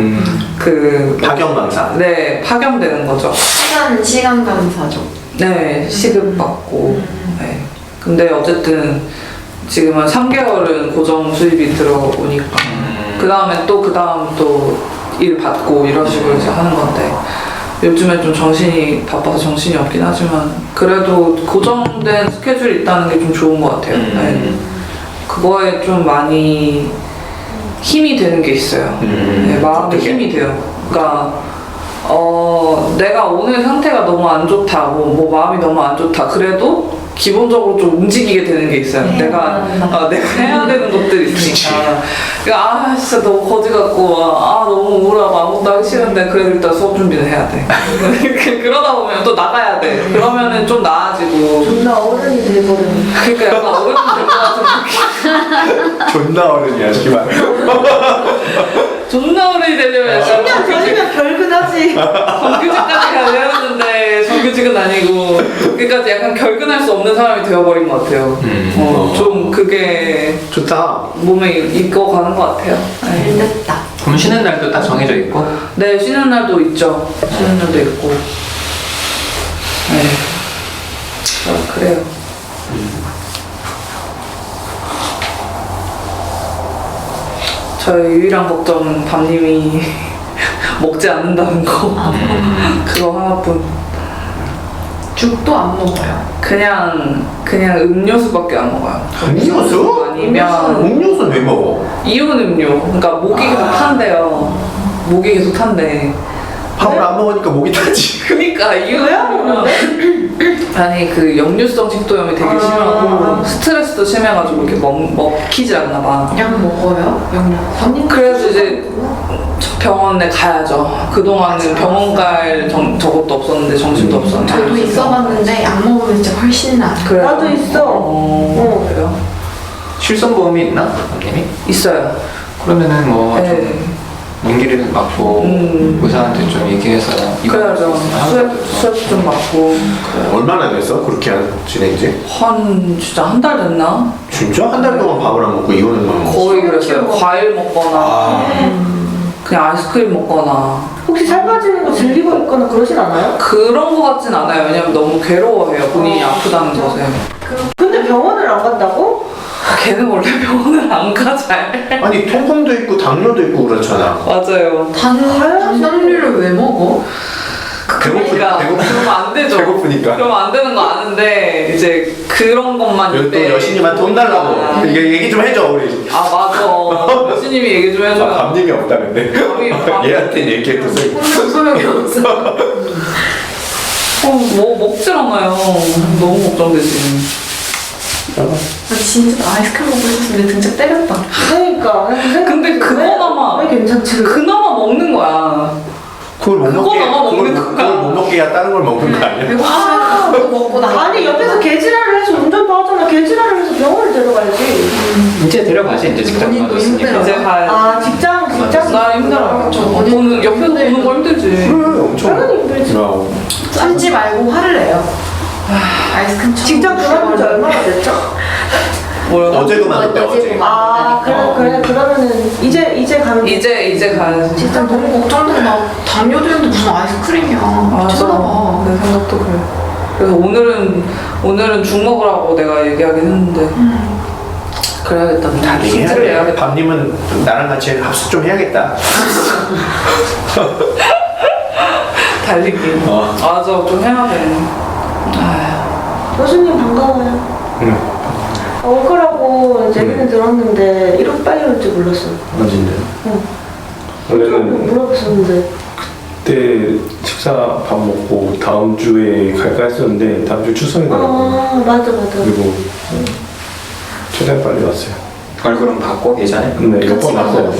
그 파견 강사. 네, 파견되는 거죠. 시간 감사죠. 네, 시급받고. 네. 근데 어쨌든 지금은 3개월은 고정 수입이 들어오니까 그 다음 또 일 받고 이런 식으로 이제 하는 건데 요즘에 좀 정신이 바빠서 정신이 없긴 하지만 그래도 고정된 스케줄이 있다는 게 좀 좋은 것 같아요. 네. 그거에 좀 많이 힘이 되는 게 있어요. 네, 마음에 어떻게? 힘이 돼요. 그러니까 내가 오늘 상태가 너무 안 좋다, 뭐 마음이 너무 안 좋다. 그래도 기본적으로 좀 움직이게 되는 게 있어요. 내가 해야 되는 것들이 있으니까. 그러니까 진짜 너무 거지 같고 너무 우울하고 아무것도 하기 싫은데 그래도 일단 수업 준비는 해야 돼. 그러다 보면 또 나가야 돼. 그러면은 좀 나아지고. 존나 어른이 돼버리는. 그러니까 약간 어른이 될 것 같은 느낌. 존나 어른이야 씨발. 존나 어른이 되려면 약간 10년 전이면 결근하지. 정규직까지 가야 하는데 정규직은 아니고 그러니까 약간 결근할 수 없는 사람이 되어버린 것 같아요. 좀 그게 좋다. 몸에 익어가는 것 같아요. 네. 됐다. 그럼 쉬는 날도 딱 정해져 있고? 네, 쉬는 날도 있죠. 쉬는 날도 있고. 네. 그래요. 저의 유일한 걱정은 밤님이 먹지 않는다는 거. 그거 하나뿐. 죽도 안 먹어요. 그냥 음료수밖에 안 먹어요. 음료수? 아니면 음료수는 왜 먹어? 이온 음료. 그러니까 목이 계속 탄대요. 목이 계속 탄대. 밥을 안 먹으니까 목이 타지. 그니까 이온 음료. 아니 그 역류성 식도염이 되게 심하고 스트레스도 심해가지고 이렇게 먹히지 않나 봐. 약 먹어요? 영양. 그래서 이제 병원에 가야죠. 그동안은 병원 갈 저것도 없었는데 정신도 없었는데. 저도 있어봤는데 약 먹으면 진짜 훨씬 나. 그래요? 나도 있어. 그래요? 실손보험이 있나? 언님이? 있어요. 그러면은 뭐 네. 좀 용기를 맞고 의사한테 좀 얘기해서 그래야죠. 수액 좀 맞고. 그래요. 얼마나 됐어? 그렇게 지낸 지? 진짜 한 달 됐나? 진짜? 한 달 동안 밥을 안 먹고 이거는 거의 그랬어요. 과일 먹거나 그냥 아이스크림 먹거나 혹시 살 빠지는 거 즐기고 있거나 그러진 않아요? 그런 거 같진 않아요. 왜냐면 너무 괴로워해요. 본인이 아프다는 것에. 근데 병원을 안 간다고? 걔는 원래 병원을 안 가, 잘. 아니 통풍도 있고 당뇨도 있고 그렇잖아. 맞아요. 단당류를 왜 먹어? 그러니까 그러면 안 되죠. 배고프니까. 그러면 안 되는 거 아는데 이제 그런 것만 여기 또 여신님한테 혼달라고. 이게 얘기 좀 해줘 우리. 맞아. 여신님이 얘기 좀 해줘요. 밥님이 없다는데. 밥이 얘한테 얘기해도 소용이 없어. 뭐 먹질 않아요. 너무 걱정되지. 나 진짜 아이스크림 먹고 싶었는데 등짝 때렸다. 그러니까. 근데 그거나마 왜 괜찮지? 그나마 먹는 거야. 그걸 못 먹게 그거 먹는 거야. 그걸 못 먹게 해야 다른 걸 먹는 거 아니야? 배고프면 먹고 나. 아니 옆에서 개지랄을 해서 운전도 하잖아. 개지랄을 해서 병원을 데려가야지. 이제 데려가지 이제 직장 본인도 가서 있으니까. 힘들어. 이제 가야 직장이 나 힘들어요. 그쵸. 보는 옆에서 보는 거 힘들지. 그래 엄청 당연히 힘들지. 참지 말고 화를 내요. 아이스크림 직장 그만둔 지 얼마나 됐죠? 뭐라고? 어제 그만뒀대 어제. 아 그래 그러면은 이제 가면 이제 가야지. 진짜 너무 걱정돼. 나 담요되는데 무슨 아이스크림이야. 쳐다봐. 맞아. 내 생각도 그래. 그래서 오늘은 죽 먹으라고 내가 얘기하긴 했는데 그래야겠다. 숙제를 내야겠다. 밤님은 나랑 같이 합숙 좀 해야겠다. 달리기. 맞아, 좀 해야 돼. 교수님 반가워요. 응. 올 거라고 얘기는 들었는데 이렇게 빨리 올 줄 몰랐어요. 맞은데. 응. 원래는 물어봤었는데. 그때 식사 밥 먹고 다음 주에 갈까 했었는데 다음 주 추석이더라고요. 맞아. 그리고 최대한 빨리 왔어요. 얼굴은 받고 예전에? 근데 몇 번 왔어요.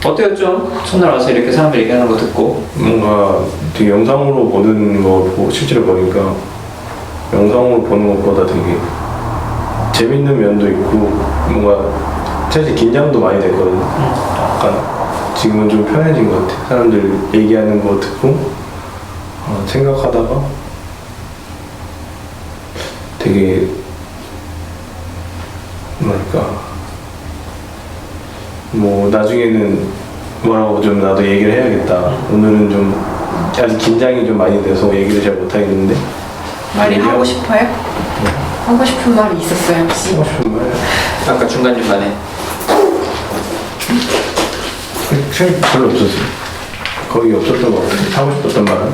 어때요 좀? 첫날 와서 이렇게 사람들 얘기하는 거 듣고 뭔가 되게 영상으로 보는 거 보고 실제로 보니까 영상으로 보는 것보다 되게 재밌는 면도 있고 뭔가 사실 긴장도 많이 됐거든요. 약간 지금은 좀 편해진 것 같아요. 사람들 얘기하는 거 듣고 생각하다가 되게 뭐랄까 뭐 나중에는 뭐라고 좀 나도 얘기를 해야겠다. 오늘은 좀 아직 긴장이 좀 많이 돼서 얘기를 잘 못하겠는데 말이 하고 싶어요? 하고 싶은 말이 있었어요 혹시? 하고 싶은 말 아까 중간중간에 사실 별로 없었어요. 거의 없었던 것 같아요. 하고 싶었던 말은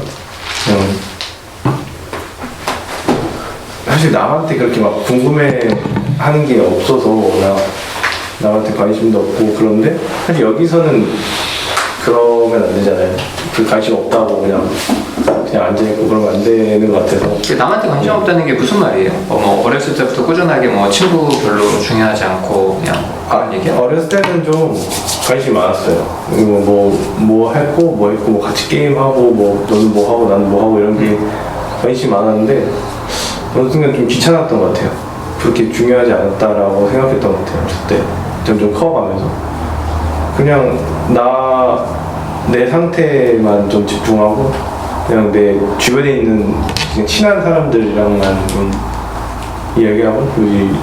그냥 사실 남한테 그렇게 막 궁금해하는 게 없어서 남한테 관심도 없고 그런데 사실 여기서는 그러면 안 되잖아요. 그 관심 없다고 그냥 앉아있고 그러면 안 되는 것 같아서 남한테 관심 없다는 게 무슨 말이에요? 뭐 어렸을 때부터 꾸준하게 뭐 친구 별로 중요하지 않고 그냥 그런 얘기야? 어렸을 때는 좀 관심이 많았어요. 그리고 뭐 했고 뭐 같이 게임하고 뭐 너는 뭐 하고 나는 뭐 하고 이런 게 관심이 많았는데 어느 순간 좀 귀찮았던 것 같아요. 그렇게 중요하지 않았다라고 생각했던 것 같아요. 어렸을 때 점점 커가면서 그냥 내 상태만 좀 집중하고 그냥 내 주변에 있는 그냥 친한 사람들이랑만 좀 이야기하고 그리고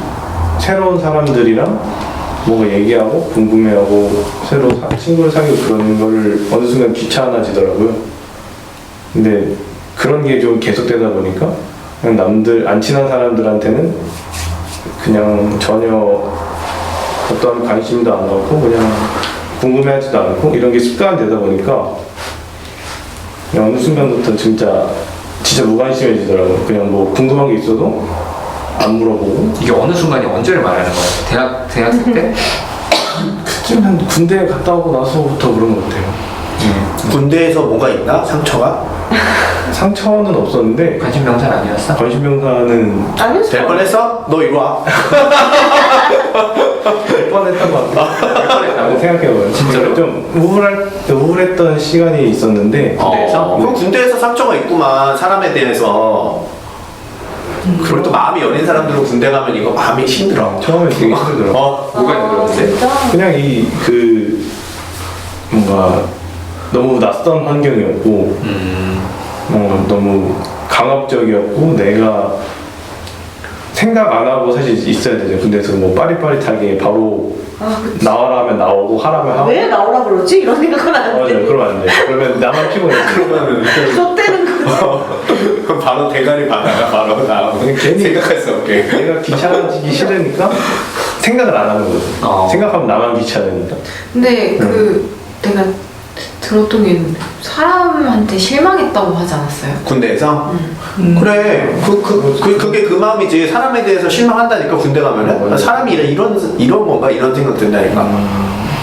새로운 사람들이랑 뭔가 얘기하고 궁금해하고 새로 친구를 사귀고 그런 거를 어느 순간 귀찮아지더라고요. 근데 그런 게 좀 계속되다 보니까 그냥 남들 안 친한 사람들한테는 그냥 전혀 어떠한 관심도 안 갖고 그냥 궁금해하지도 않고 이런 게 습관되다 보니까 그냥 어느 순간부터 진짜 무관심해지더라고요. 그냥 뭐 궁금한 게 있어도 안 물어보고 이게 어느 순간이 언제를 말하는 거예요? 대학생 때? 그쯤 한 군대 갔다 오고 나서부터 그런 것 같아요. 군대에서 뭐가 있나? 상처가? 상처는 없었는데 관심병사 아니었어? 관심병사는 아니었어. 될 뻔했어? 너 이리 와. 될 뻔했던 것 같아요. 될 뻔했다고? 생각해보면 진짜로? 좀 우울했던 시간이 있었는데 군대에서? 그럼 군대에서 상처가 있구만 사람에 대해서. 그리고 또 마음이 여린 사람들은 군대 가면 이거 마음이 힘들어. 처음에 되게 힘들더라고요. 뭐가 힘들었는데? 진짜? 그냥 뭔가 너무 낯선 환경이었고 너무 강압적이었고 내가 생각 안 하고 사실 있어야 되죠. 군대에서 뭐 빠릿빠릿하게 바로 나와라 하면 나오고 하라면 하고 왜 나오라 그러지? 이런 생각은 안 맞아요. 돼. 그러면 안 돼. 그러면 나만 피곤해. 그러면 저 때는 거지. 바로 대가리 받아가 바로 나오고 괜히 생각할 수 없게. 내가 귀찮아지기 싫으니까 생각을 안 하는 거죠. 생각하면 나만 귀찮으니까. 근데 내가 들었던 게 있는데 사람한테 실망했다고 하지 않았어요? 군대에서? 그래. 그게 그 마음이지. 사람에 대해서 실망한다니까 군대 가면은 사람이 이런 건가 이런 생각 든다니까.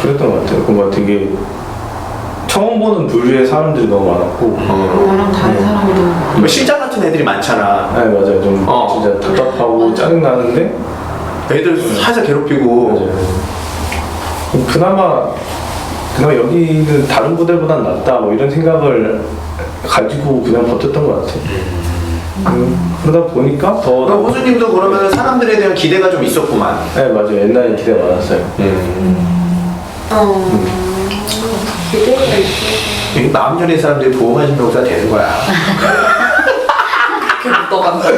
그랬던 것 같아요. 뭔가 되게 처음 보는 부류의 사람들이 너무 많았고 너랑 다른 사람이 너무 뭐 실장 같은 애들이 많잖아. 네 맞아요. 좀 진짜 답답하고 짜증 나는데 애들 살짝 괴롭히고. 맞아요. 그나마 여기는 다른 부대보단 낫다 뭐 이런 생각을 가지고 그냥 버텼던 것 같아요. 그러다 보니까 더 그럼 호수님도 그러면 사람들에 대한 기대가 좀 있었구만. 네 맞아요. 옛날에 기대가 많았어요. 기대가 있어. 이 마음 열린 사람들이 보호만 신명사 되는 거야. 그렇게 묻어간다.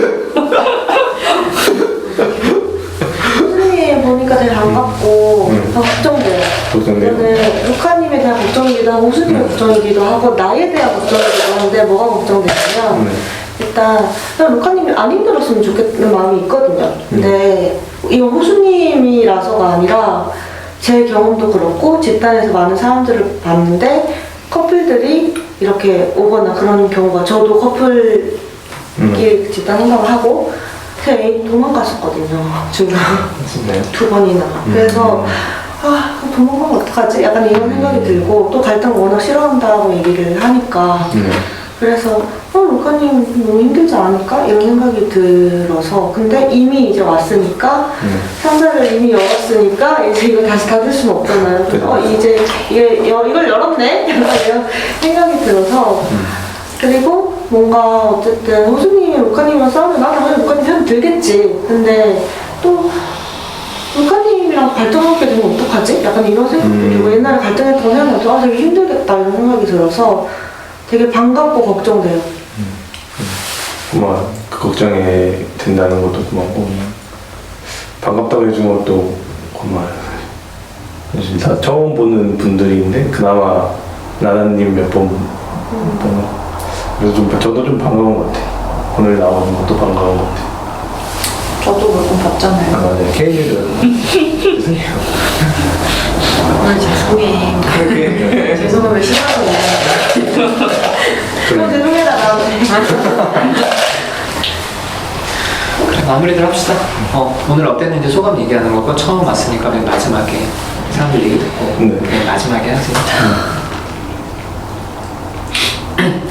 선생님 보니까 되게 반갑고 더 걱정돼요. 걱정돼요? 저는 루카님에 대한 걱정이기도 하고 호수님의 걱정이기도 하고 나에 대한 걱정이기도 한데 뭐가 걱정되냐면 일단 그냥 루카님이 안 힘들었으면 좋겠는 마음이 있거든요. 근데 이건 호수님이라서가 아니라 제 경험도 그렇고 집단에서 많은 사람들을 봤는데 커플들이 이렇게 오거나 그런 경우가 저도 커플끼리 집단 생각을 하고 제 애인 도망갔었거든요. 중간에 네. 2번이나. 그래서 아 도망가면 어떡하지? 약간 이런 생각이 들고 또 갈등 워낙 싫어한다고 얘기를 하니까 그래서 루카님 너무 힘들지 않을까? 이런 생각이 들어서 근데 이미 이제 왔으니까 상자를 이미 열었으니까 이제 이거 다시 닫을 수는 없잖아요. 그래서 이제 이걸 열었네? 약간 이런 생각이 들어서 그리고 뭔가 어쨌든 호수님이 루카님이랑 싸우면 나는 당연히 루카님 편 들겠지. 근데 또 루카님이랑 갈등하게 되면 어떡하지? 약간 이런 생각도 들고 옛날에 갈등했던 생각도 아 되게 힘들겠다 이런 생각이 들어서 되게 반갑고 걱정돼요. 고마워. 그 걱정이 된다는 것도 고맙고 반갑다고 해준 것도 고마워요. 사실 다 처음 보는 분들인데 그나마 나나님 몇 번 보고 그래서 저도 좀 반가운 것 같아요. 오늘 나오는 것도 반가운 것 같아요. 저도 몇 번 봤잖아요. 아 맞아요. K일은 오늘 죄송해. 죄송하면 싫어하네. 그럼 죄송해라 나오네. 그래, 마무리들 합시다. 오늘 어땠는지 소감 얘기하는 거고 처음 왔으니까 맨 마지막에 사람들 얘기 듣고 맨 마지막에 하세요.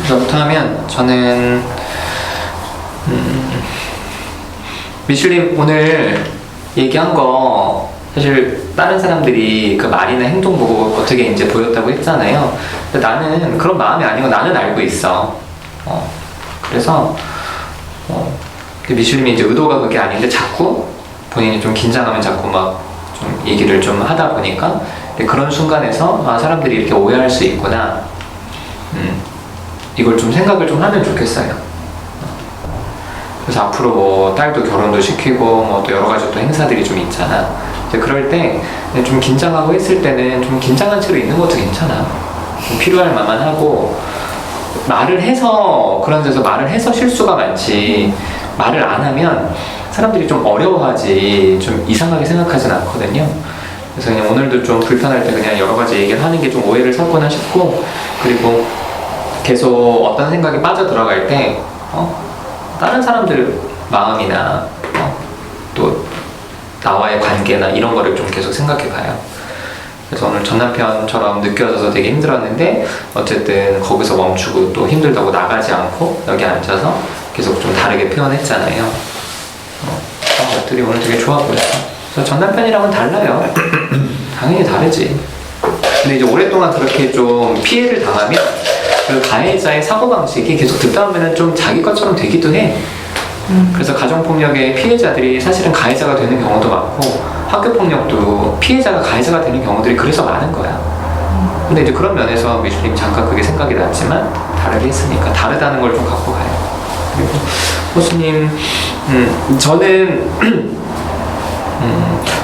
저부터 하면 저는 미슐님 오늘 얘기한 거 사실 다른 사람들이 그 말이나 행동 보고 어떻게 이제 보였다고 했잖아요. 근데 나는 그런 마음이 아니고 나는 알고 있어. 그래서 미슐님이 이제 의도가 그게 아닌데 자꾸 본인이 좀 긴장하면 자꾸 막 좀 얘기를 좀 하다 보니까 그런 순간에서 아 사람들이 이렇게 오해할 수 있구나. 이걸 좀 생각을 좀 하면 좋겠어요. 그래서 앞으로 뭐 딸도 결혼도 시키고 뭐 또 여러 가지 또 행사들이 좀 있잖아. 이제 그럴 때 좀 긴장하고 했을 때는 좀 긴장한 채로 있는 것도 괜찮아. 좀 필요할 만만 하고 말을 해서 그런 데서 말을 해서 실수가 많지 말을 안 하면 사람들이 좀 어려워하지 좀 이상하게 생각하진 않거든요. 그래서 그냥 오늘도 좀 불편할 때 그냥 여러 가지 얘기를 하는 게 좀 오해를 샀구나 싶고 그리고 계속 어떤 생각이 빠져 들어갈 때 다른 사람들 마음이나 또 나와의 관계나 이런 거를 좀 계속 생각해 봐요. 그래서 오늘 전 남편처럼 느껴져서 되게 힘들었는데 어쨌든 거기서 멈추고 또 힘들다고 나가지 않고 여기 앉아서 계속 좀 다르게 표현했잖아요. 그런 것들이 오늘 되게 좋아 보였어. 그래서 전 남편이랑은 달라요. 당연히 다르지. 근데 이제 오랫동안 그렇게 좀 피해를 당하면 그 가해자의 사고방식이 계속 듣다 보면 좀 자기 것처럼 되기도 해. 그래서 가정폭력의 피해자들이 사실은 가해자가 되는 경우도 많고 학교폭력도 피해자가 가해자가 되는 경우들이 그래서 많은 거야. 근데 이제 그런 면에서 미슐님 잠깐 그게 생각이 났지만 다르게 했으니까 다르다는 걸 좀 갖고 가요. 그리고 호수님 저는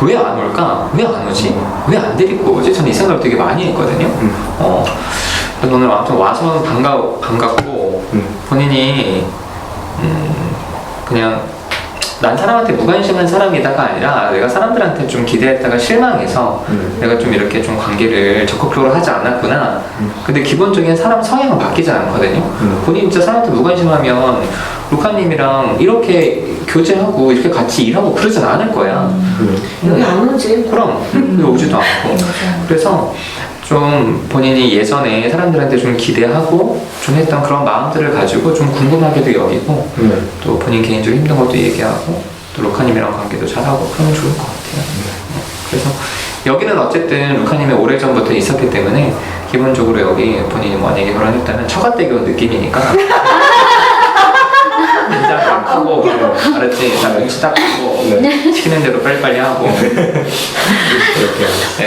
왜 안 올까? 왜 안 오지? 왜 안 데리고 오지? 저는 이 생각을 되게 많이 했거든요. 그래서 오늘 아무튼 와서 반갑고 본인이 그냥 난 사람한테 무관심한 사람이다가 아니라 내가 사람들한테 좀 기대했다가 실망해서 내가 좀 이렇게 좀 관계를 적극적으로 하지 않았구나. 근데 기본적인 사람 성향은 바뀌지 않거든요. 본인이 진짜 사람한테 무관심하면 루카님이랑 이렇게 교제하고 이렇게 같이 일하고 그러진 않을 거야. 여기 안 오지. 그럼 여기 오지도 않고. 그래서 좀 본인이 예전에 사람들한테 좀 기대하고 좀 했던 그런 마음들을 가지고 좀 궁금하게도 여기고 또 본인 개인적으로 힘든 것도 얘기하고 또 루카님이랑 관계도 잘하고 그러면 좋을 것 같아요. 그래서 여기는 어쨌든 루카님이 오래전부터 있었기 때문에 기본적으로 여기 본인이 만약에 결혼했다면 처갓대교 느낌이니까 긴장감 하고 알았지? 다 명치 딱 하고 시키는 대로 빨리빨리 하고 이렇게 네.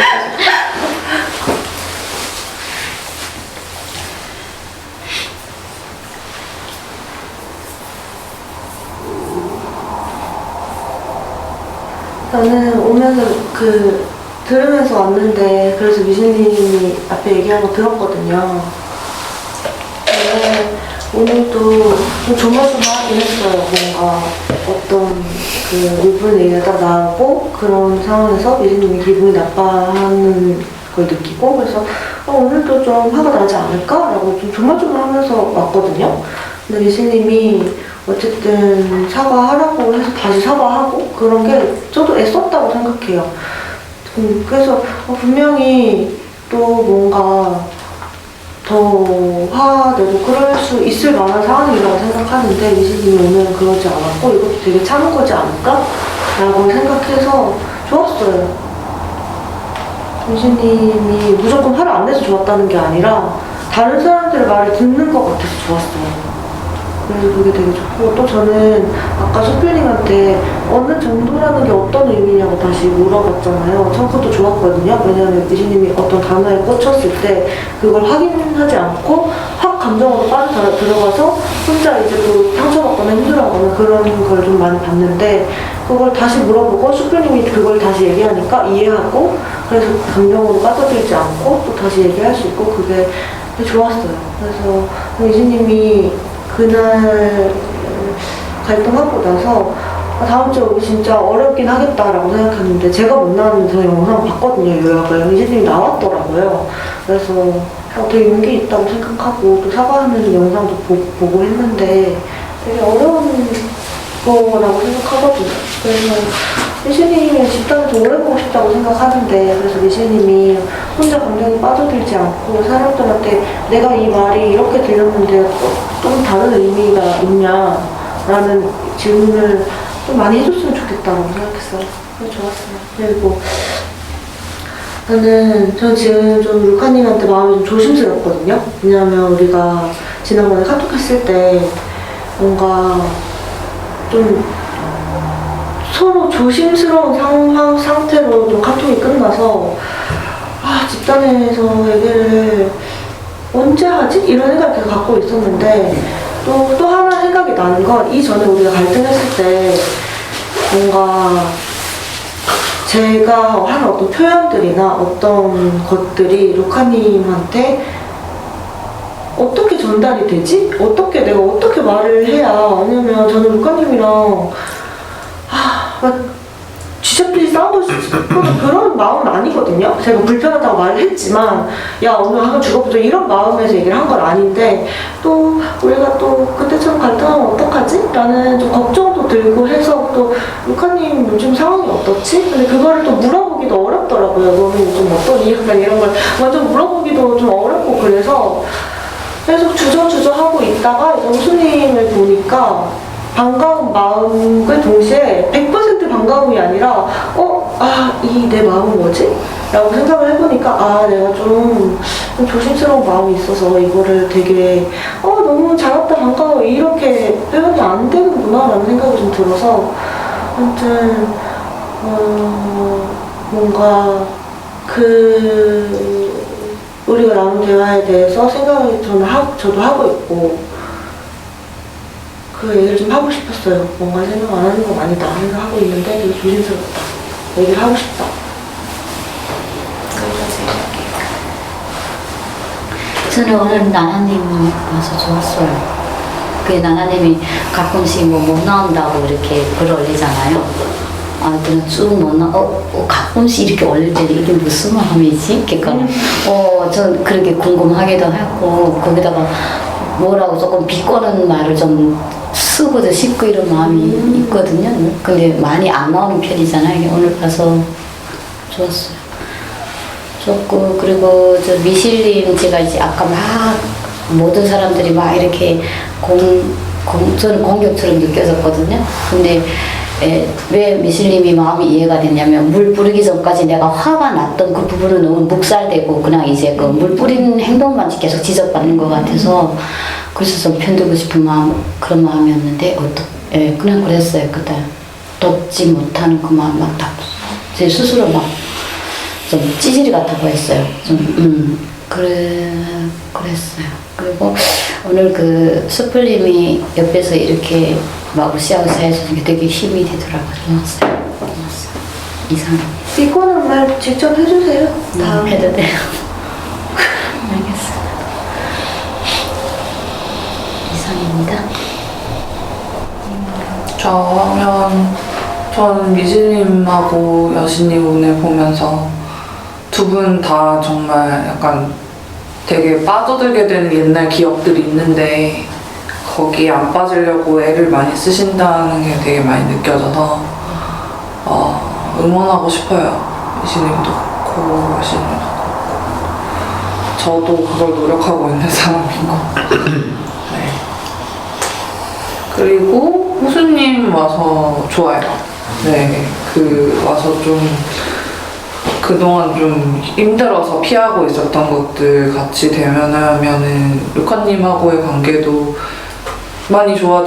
저는 오면서 들으면서 왔는데 그래서 미신님이 앞에 얘기한 거 들었거든요. 근데 오늘도 좀 조마조마하긴 했어요. 뭔가 어떤 일본 얘기가 딱 나오고 그런 상황에서 미신님이 기분이 나빠하는 걸 느끼고 그래서 오늘도 좀 화가 나지 않을까라고 좀 조마조마하면서 왔거든요. 근데 미신님이 어쨌든 사과하라고 해서 다시 사과하고 그런 게 저도 애썼다고 생각해요. 그래서 분명히 또 뭔가 더 화내고 그럴 수 있을 만한 상황이라고 생각하는데 미신님이 오늘은 그러지 않았고 이것도 되게 참은 거지 않을까? 라고 생각해서 좋았어요. 미신님이 무조건 화를 안 내서 좋았다는 게 아니라 다른 사람들의 말을 듣는 것 같아서 좋았어요. 그래서 그게 되게 좋고 또 저는 아까 소필님한테 어느 정도라는 게 어떤 의미냐고 다시 물어봤잖아요. 전 그것도 좋았거든요. 왜냐하면 미신님이 어떤 단어에 꽂혔을 때 그걸 확인하지 않고 확 감정으로 빠져들어가서 혼자 이제 또 상처받거나 힘들어하거나 그런 걸 좀 많이 봤는데 그걸 다시 물어보고 소필님이 그걸 다시 얘기하니까 이해하고 그래서 감정으로 빠져들지 않고 또 다시 얘기할 수 있고 그게 되게 좋았어요. 그래서 미신님이 그날 갈등하고 나서 다음 주에 오기 진짜 어렵긴 하겠다라고 생각했는데 제가 못 나왔는데 저 영상 봤거든요. 요약을 이재님이 나왔더라고요. 그래서 되게 용기 있다고 생각하고 또 사과하는 영상도 보고 했는데 되게 어려운 거라고 생각하거든요. 그래서 미신님이 집단을 더 오래 보고 싶다고 생각하는데 그래서 미신님이 혼자 감정에 빠져들지 않고 사람들한테 내가 이 말이 이렇게 들렸는데 좀 다른 의미가 있냐라는 질문을 좀 많이 해줬으면 좋겠다고 생각했어요. 그래서 좋았어요. 그리고 전 지금 좀 루카님한테 마음이 좀 조심스럽거든요. 왜냐하면 우리가 지난번에 카톡 했을 때 뭔가 좀 서로 조심스러운 상태로 좀 카톡이 끝나서 집단에서 얘기를 언제 하지? 이런 생각을 계속 갖고 있었는데 또 하나 생각이 나는 건 이전에 우리가 갈등했을 때 뭔가 제가 한 어떤 표현들이나 어떤 것들이 루카님한테 어떻게 전달이 되지? 내가 어떻게 말을 해야 왜냐면 저는 루카님이랑 쥐잡듯이 싸우고 싶어도 그런 마음은 아니거든요. 제가 불편하다고 말을 했지만 야 오늘 한번 죽어보자 이런 마음에서 얘기를 한 건 아닌데 또 우리가 또 그때처럼 갈등하면 어떡하지? 라는 좀 걱정도 들고 해서 또 루카님 요즘 상황이 어떻지? 근데 그거를 또 물어보기도 어렵더라고요. 너는 요즘 어떠니? 약간 이런 걸 먼저 물어보기도 좀 어렵고 그래서 계속 주저주저 하고 있다가 영수님을 보니까 반가운 마음과 동시에 100% 반가움이 아니라 이 내 마음은 뭐지? 라고 생각을 해보니까 내가 좀 조심스러운 마음이 있어서 이거를 되게 너무 잘했다 반가워 이렇게 표현이 안 되는구나 라는 생각이 좀 들어서 아무튼 뭔가 우리가 나눈 대화에 대해서 생각을 저도 하고 있고 그 얘기를 좀 하고 싶었어요. 뭔가 생각 안 하는 건 아니다 생각하고 있는데 되게 조심스럽다. 얘기를 하고 싶다. 저는 오늘 나나님 와서 좋았어요. 그 나나님이 가끔씩 못 나온다고 이렇게 글 올리잖아요. 그냥 쭉 못 가끔씩 이렇게 올릴 때는 이게 무슨 마음이지? 그러니까 전 그렇게 궁금하기도 하고 거기다가 뭐라고 조금 비꼬는 말을 좀 쓰고도 싶고 이런 마음이 있거든요. 근데 많이 안 나오는 편이잖아요. 오늘 봐서 좋았어요. 좋고 그리고 저 미실님 제가 이제 아까 막 모든 사람들이 막 이렇게 저는 공격처럼 느껴졌거든요. 근데 왜 미실님이 마음이 이해가 됐냐면 물 뿌리기 전까지 내가 화가 났던 그 부분은 너무 묵살되고 그냥 이제 그 물 뿌리는 행동만 계속 지적받는 것 같아서 그래서 좀 편들고 싶은 그런 마음이었는데 그냥 그랬어요. 그때 돕지 못하는 그 마음 막 제 스스로 막 좀 찌질이 같아 보였어요. 그랬어요. 그리고 오늘 그 수플님이 옆에서 이렇게 막 으쌰으쌰 해주는 게 되게 힘이 되더라고요. 고마웠어요. 이상. 이거는 말 직접 해주세요. 다음. 해도 돼요. 알겠어요. 이상입니다. 저는 미진님하고 여신님 오늘 보면서 두 분 다 정말 약간 되게 빠져들게 되는 옛날 기억들이 있는데 거기에 안 빠지려고 애를 많이 쓰신다는 게 되게 많이 느껴져서 응원하고 싶어요. 미진님도 그렇고 여신님도 그렇고 저도 그걸 노력하고 있는 사람이고 네. 그리고 호수님 와서 좋아요. 네, 와서 좀 그동안 좀 힘들어서 피하고 있었던 것들 같이 대면하면은 루카님하고의 관계도 많이 더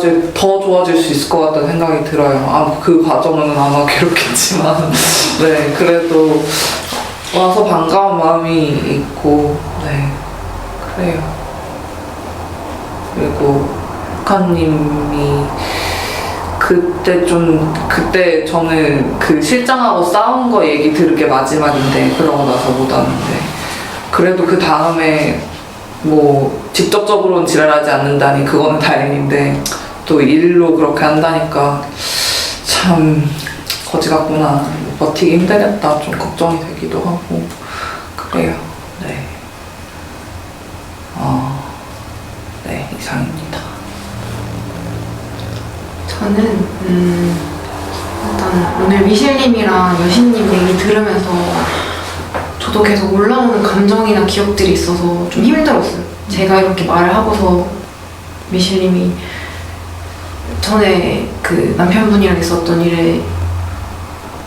좋아질 수 있을 것 같다는 생각이 들어요. 그 과정은 아마 괴롭겠지만, 네, 그래도 와서 반가운 마음이 있고, 네, 그래요. 그리고 루카님이 그때 저는 그 실장하고 싸운 거 얘기 들은 게 마지막인데 그러고 나서 못 왔는데 그래도 그 다음에 뭐 직접적으로는 지랄하지 않는다니 그거는 다행인데 또 일로 그렇게 한다니까 참 거지 같구나, 버티기 힘들겠다 좀 걱정이 되기도 하고 그래요. 네. 네, 이상입니다. 저는 일단 오늘 미실님이랑 여신님 얘기 들으면서 저도 계속 올라오는 감정이나 기억들이 있어서 좀 힘들었어요. 제가 이렇게 말을 하고서 미실님이 전에 그 남편분이랑 있었던 일에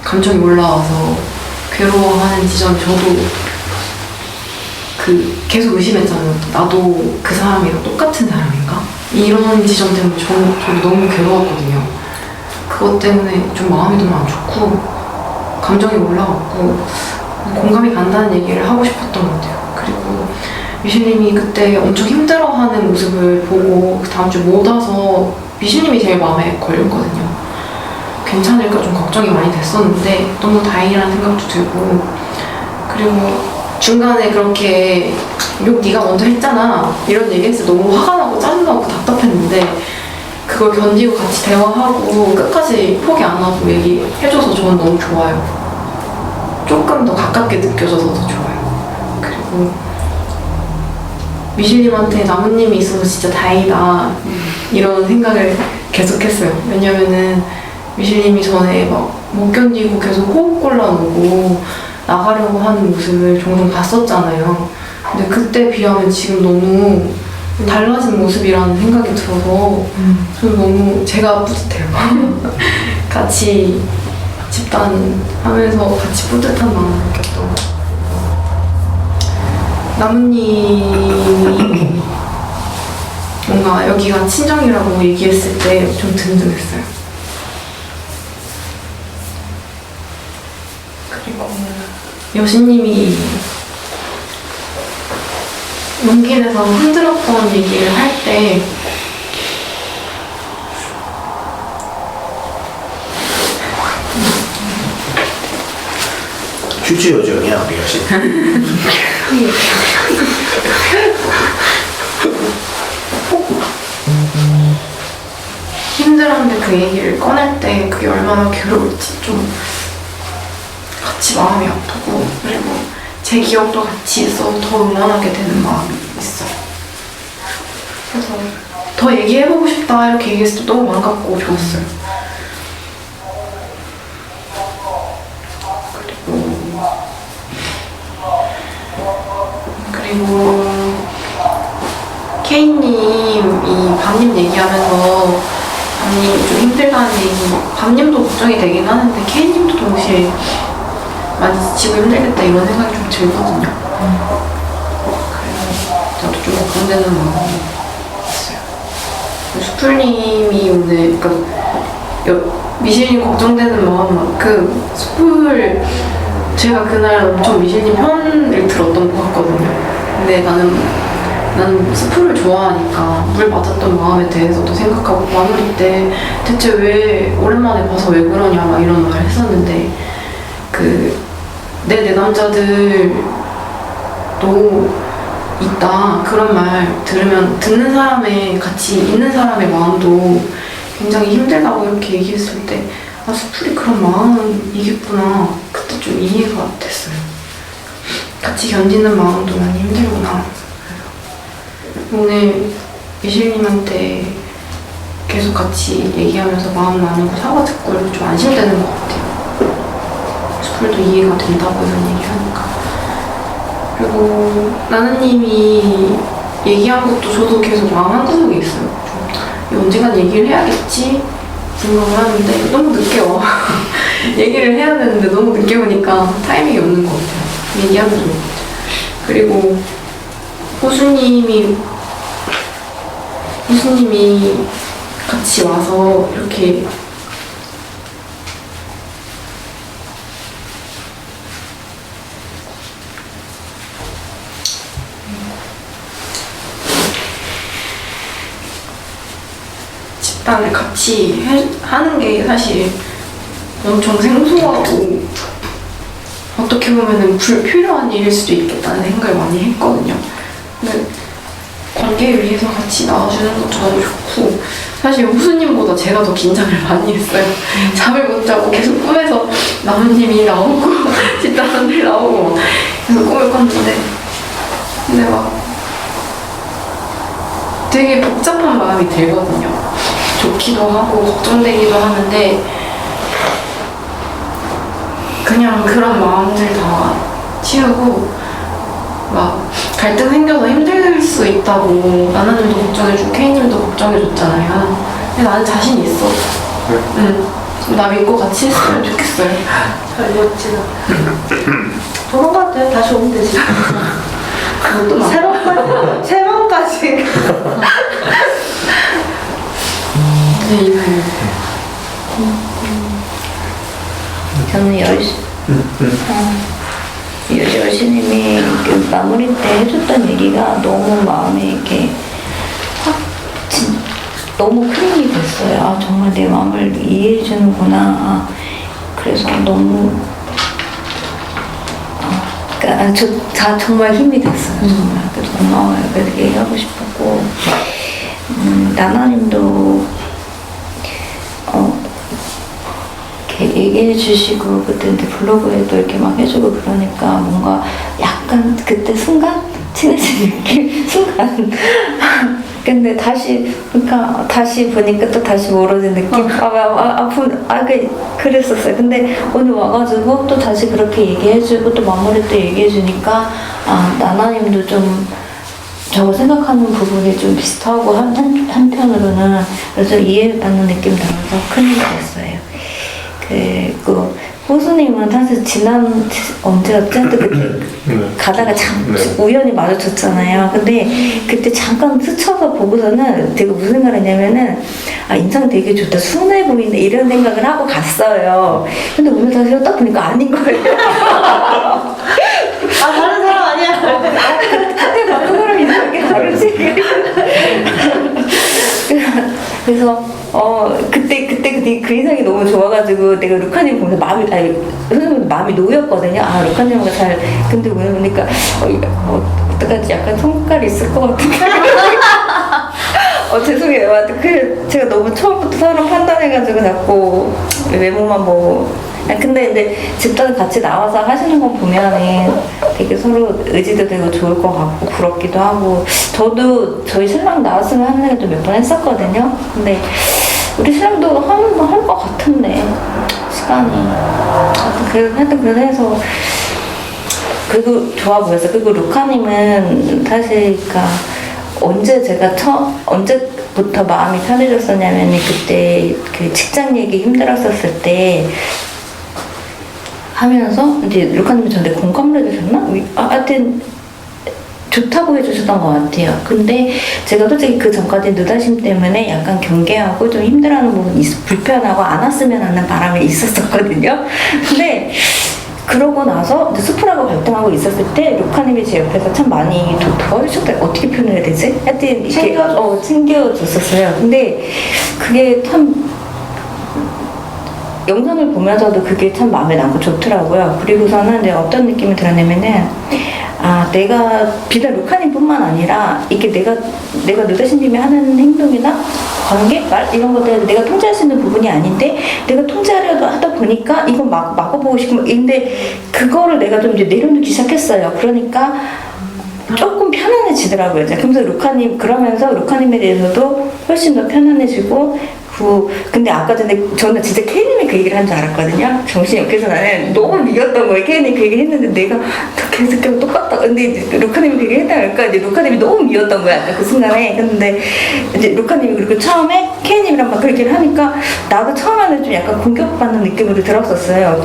감정이 올라와서 괴로워하는 지점이 저도 계속 의심했잖아요. 나도 그 사람이랑 똑같은 사람인가? 이런 지점 때문에 저도 너무 괴로웠거든요. 그것 때문에 좀 마음이 너무 안 좋고 감정이 올라왔고 공감이 간다는 얘기를 하고 싶었던 것 같아요. 그리고 미실님이 그때 엄청 힘들어하는 모습을 보고 그 다음 주 못 와서 미실님이 제일 마음에 걸렸거든요. 괜찮을까 좀 걱정이 많이 됐었는데 너무 다행이라는 생각도 들고, 그리고 중간에 그렇게 욕 네가 먼저 했잖아 이런 얘기했을 때 너무 화가 나고 짜증나고 답답했는데 그걸 견디고 같이 대화하고 끝까지 포기 안 하고 얘기해줘서 저는 너무 좋아요. 조금 더 가깝게 느껴져서 더 좋아요. 그리고 미실님한테 나무님이 있어서 진짜 다행이다 이런 생각을 계속했어요. 왜냐면은 미실님이 전에 막 못 견디고 계속 호흡곤란오고 나가려고 하는 모습을 종종 봤었잖아요. 근데 그때 비하면 지금 너무 달라진 모습이라는 생각이 들어서 저는 너무 제가 뿌듯해요. 같이 집단 하면서 같이 뿌듯한 마음을 느꼈던 나무님이 뭔가 여기가 친정이라고 얘기했을 때 좀 든든했어요. 그리고 여신님이 용기 내서 힘들었던 얘기를 할 때 휴지 요정이야 우리 여신. 힘들었는데 그 얘기를 꺼낼 때 그게 얼마나 괴로울지 좀 같이 마음이 아프고, 그리고 제 기억도 같이 있어서 더 응원하게 되는 마음이 있어요. 그래서 더 얘기해보고 싶다 이렇게 얘기했을 때 너무 반갑고 좋았어요. 그리고 케이님이 밤님 얘기하면서 밤님 좀 힘들다는 얘기, 밤님도 걱정이 되긴 하는데 케이님도 동시에 많이 지치고 힘들겠다 이런 생각이 좀 들거든요. 그래서 저도 좀 걱정되는 마음이 있어요. 수풀님이 오늘 미실님 걱정되는 마음만큼 수풀 제가 그날 엄청 미실님 편을 들었던 것 같거든요. 근데 나는 스프를 좋아하니까 물 맞았던 마음에 대해서도 생각하고 마무리 때 대체 왜 오랜만에 봐서 왜 그러냐 막 이런 말을 했었는데 내 내남자들도 있다 그런 말 들으면 듣는 사람의 같이 있는 사람의 마음도 굉장히 힘들다고 이렇게 얘기했을 때 아 수풀이 그런 마음이겠구나 그때 좀 이해가 됐어요. 같이 견디는 마음도 많이 힘들구나. 오늘 미실님한테 계속 같이 얘기하면서 마음 나누고 사과 듣고 이렇게 좀 안심되는 것 같아요. 수풀도 이해가 된다고 이런 얘기하니까. 그리고 나나님이 얘기한 것도 저도 계속 마음 한구석에 있어요. 좀 언젠간 얘기를 해야겠지 생각을 하는데 너무 늦게 와. 얘기를 해야 되는데 너무 늦게 오니까 타이밍이 없는 것 같아요. 얘기하면 좋을 것 같아요. 그리고 호수님이 같이 와서 이렇게 집단을 같이 하는 게 사실 엄청 생소하고 어떻게 보면은 불필요한 일일 수도 있겠다는 생각을 많이 했거든요. 근데 관계를 위해서 같이 나와주는 것도 너무 좋고 사실 호수님보다 제가 더 긴장을 많이 했어요. 잠을 못 자고 계속 꿈에서 나무님이 나오고 집단원들 나오고 계속 꿈을 꿨는데 근데 막 되게 복잡한 마음이 들거든요. 좋기도 하고 걱정되기도 하는데 그냥 그런 마음들 다 치우고 막 갈등 생겨서 힘들 수 있다고 나나님도 걱정해주고 케이님도 걱정해줬잖아요. 근데 나는 자신 있어. 응. 나 믿고 같이 했으면 좋겠어요. 멋지다. 그런 것 같아요. 다시 오면 되지. 그것도 막 세 번까지. 네. 저는 여신님이 마무리 때 해줬던 얘기가 너무 마음에 이렇게 너무 큰 힘이 됐어요. 아, 정말 내 마음을 이해해주는구나. 아, 그래서 너무 정말 힘이 됐어요. 정말. 그래서 고마워요. 그래서 얘기하고 싶었고 나나님도 이렇게 얘기해 주시고 그때 블로그에도 이렇게 막 해주고 그러니까 뭔가 약간 그때 순간 친해진 느낌? 순간 근데 다시 그러니까 다시 보니까 또 다시 멀어진 느낌? 그랬었어요. 근데 오늘 와가지고 또 다시 그렇게 얘기해주고 또 마무리 또 얘기해주니까 나나님도 좀 저거 생각하는 부분이 좀 비슷하고 한편으로는 그래서 이해받는 느낌 들어서 큰 힘이 됐어요. 그 호수님은 사실 언제였지? 그때 가다가 우연히 마주쳤잖아요. 근데 그때 잠깐 스쳐서 보고서는 제가 무슨 생각을 했냐면은 인상 되게 좋다, 순해 보인다 이런 생각을 하고 갔어요. 근데 오늘 다시 딱 보니까 아닌 거예요. 다른 사람 아니야. 그때 봤던 사람이 이상하게 다르지. 그래서 그때 그 인상이 너무 좋아가지고 내가 루카님 보면서 마음이 놓였거든요. 루카님과 근데 오늘 보니까 어떡하지, 약간 성깔이 있을 것 같은데. 죄송해요. 제가 너무 처음부터 사람 판단해가지고 자꾸 외모만 보고. 근데 이제 집단 같이 나와서 하시는 거 보면은 되게 서로 의지도 되고 좋을 것 같고 부럽기도 하고, 저도 저희 신랑 나왔으면 하는 생각도 몇 번 했었거든요. 근데 우리 신랑도 할 것 같은데 시간이 하여튼 그래서 해서 그리고 좋아 보였어요. 그리고 루카님은 사실 언제부터 마음이 편해졌었냐면 그때 그 직장 얘기 힘들었었을 때 하면서 이제 루카님이 저한테 공감을 해주셨나? 하여튼 좋다고 해주셨던 것 같아요. 근데 제가 솔직히 그 전까지 느다심 때문에 약간 경계하고 좀 힘들어하는 부분이 불편하고 안 왔으면 하는 바람이 있었었거든요. 근데 그러고 나서 스프라고 갈등하고 있었을 때 루카님이 제 옆에서 참 많이 도와주셨다. 어떻게 표현해야 되지? 하여튼 이렇게 챙겨줬었어요. 근데 그게 참 영상을 보면서도 그게 참 마음에 남고 좋더라고요. 그리고서는 이제 어떤 느낌이 들었냐면은 내가 비단 루카님뿐만 아니라 이게 내가 느다신님이 하는 행동이나 관계, 말 이런 것들 내가 통제할 수 있는 부분이 아닌데 내가 통제하려고 하다 보니까 이건 막아보고 싶고 근데 그거를 내가 좀 이제 내려놓기 시작했어요. 그러니까 조금 편안해지더라고요. 그러면서 그러면서 루카님에 대해서도 훨씬 더 편안해지고 근데 아까 전에 저는 진짜 케이님이 그 얘기를 한 줄 알았거든요. 정신이 없어서 나는 너무 미웠던 거예요. 케이님 그 얘기를 했는데 내가 계속 똑같다. 근데 이제 루카님이 그 얘기를 했다니까 이제 루카님이 너무 미웠던 거야. 그 순간에. 근데 이제 루카님이 그리고 처음에 케이님이랑 막 그렇게 하니까 나도 처음에는 좀 약간 공격받는 느낌으로 들었었어요.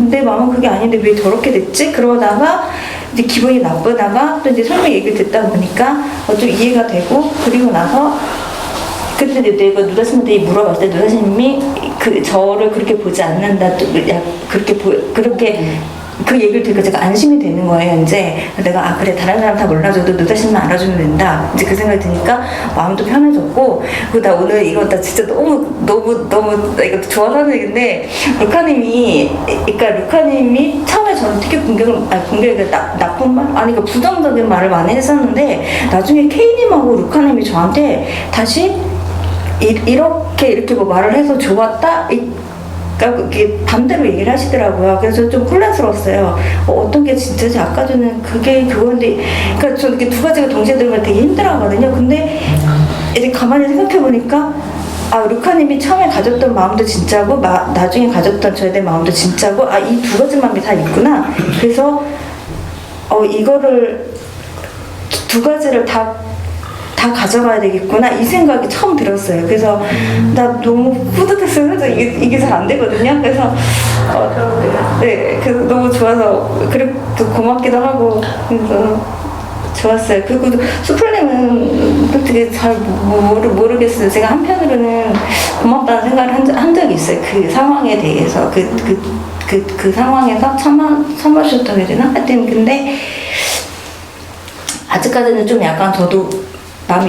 내 마음은 그게 아닌데 왜 저렇게 됐지? 그러다가 이제 기분이 나쁘다가 또 이제 설명 얘기를 듣다 보니까 좀 이해가 되고 그리고 나서 그때 내가 누다신한테 물어봤을 때 누다신님이 저를 그렇게 보지 않는다 그렇게 그 얘기를 듣고 제가 안심이 되는 거예요. 이제 내가 그래 다른 사람 다 몰라줘도 누다신만 알아주면 된다. 이제 그 생각이 드니까 마음도 편해졌고 그리고 나 오늘 이거 나 진짜 너무 이거 좋아서 하는 얘기인데 루카님이 처음에 저는 되게 공격이 나쁜 말? 아니 그러니까 부정적인 말을 많이 했었는데 나중에 케이님하고 루카님이 저한테 다시 이렇게 뭐 말을 해서 좋았다? 그러니까 그게 반대로 얘기를 하시더라고요. 그래서 좀 혼란스러웠어요. 어떤 게 진짜지? 아까 전에 그건데, 그러니까 저는 이렇게 두 가지가 동시에 들으면 되게 힘들어하거든요. 근데 이제 가만히 생각해보니까 루카님이 처음에 가졌던 마음도 진짜고 나중에 가졌던 저에 대한 마음도 진짜고 이 두 가지 마음이 다 있구나. 그래서 이거를 두 가지를 다 가져가야 되겠구나 이 생각이 처음 들었어요. 그래서 나 너무 뿌듯했어요. 그래서 이게 잘 안 되거든요. 그래서 그래서 너무 좋아서 그리고 고맙기도 하고 그래서 좋았어요. 그리고 수풀님은 솔직히 잘 모르겠어요. 제가 한편으로는 고맙다는 생각을 한 적이 있어요. 그 상황에 대해서 그 상황에서 참아주셨다고 해야 되나? 하여튼 근데 아직까지는 좀 약간 저도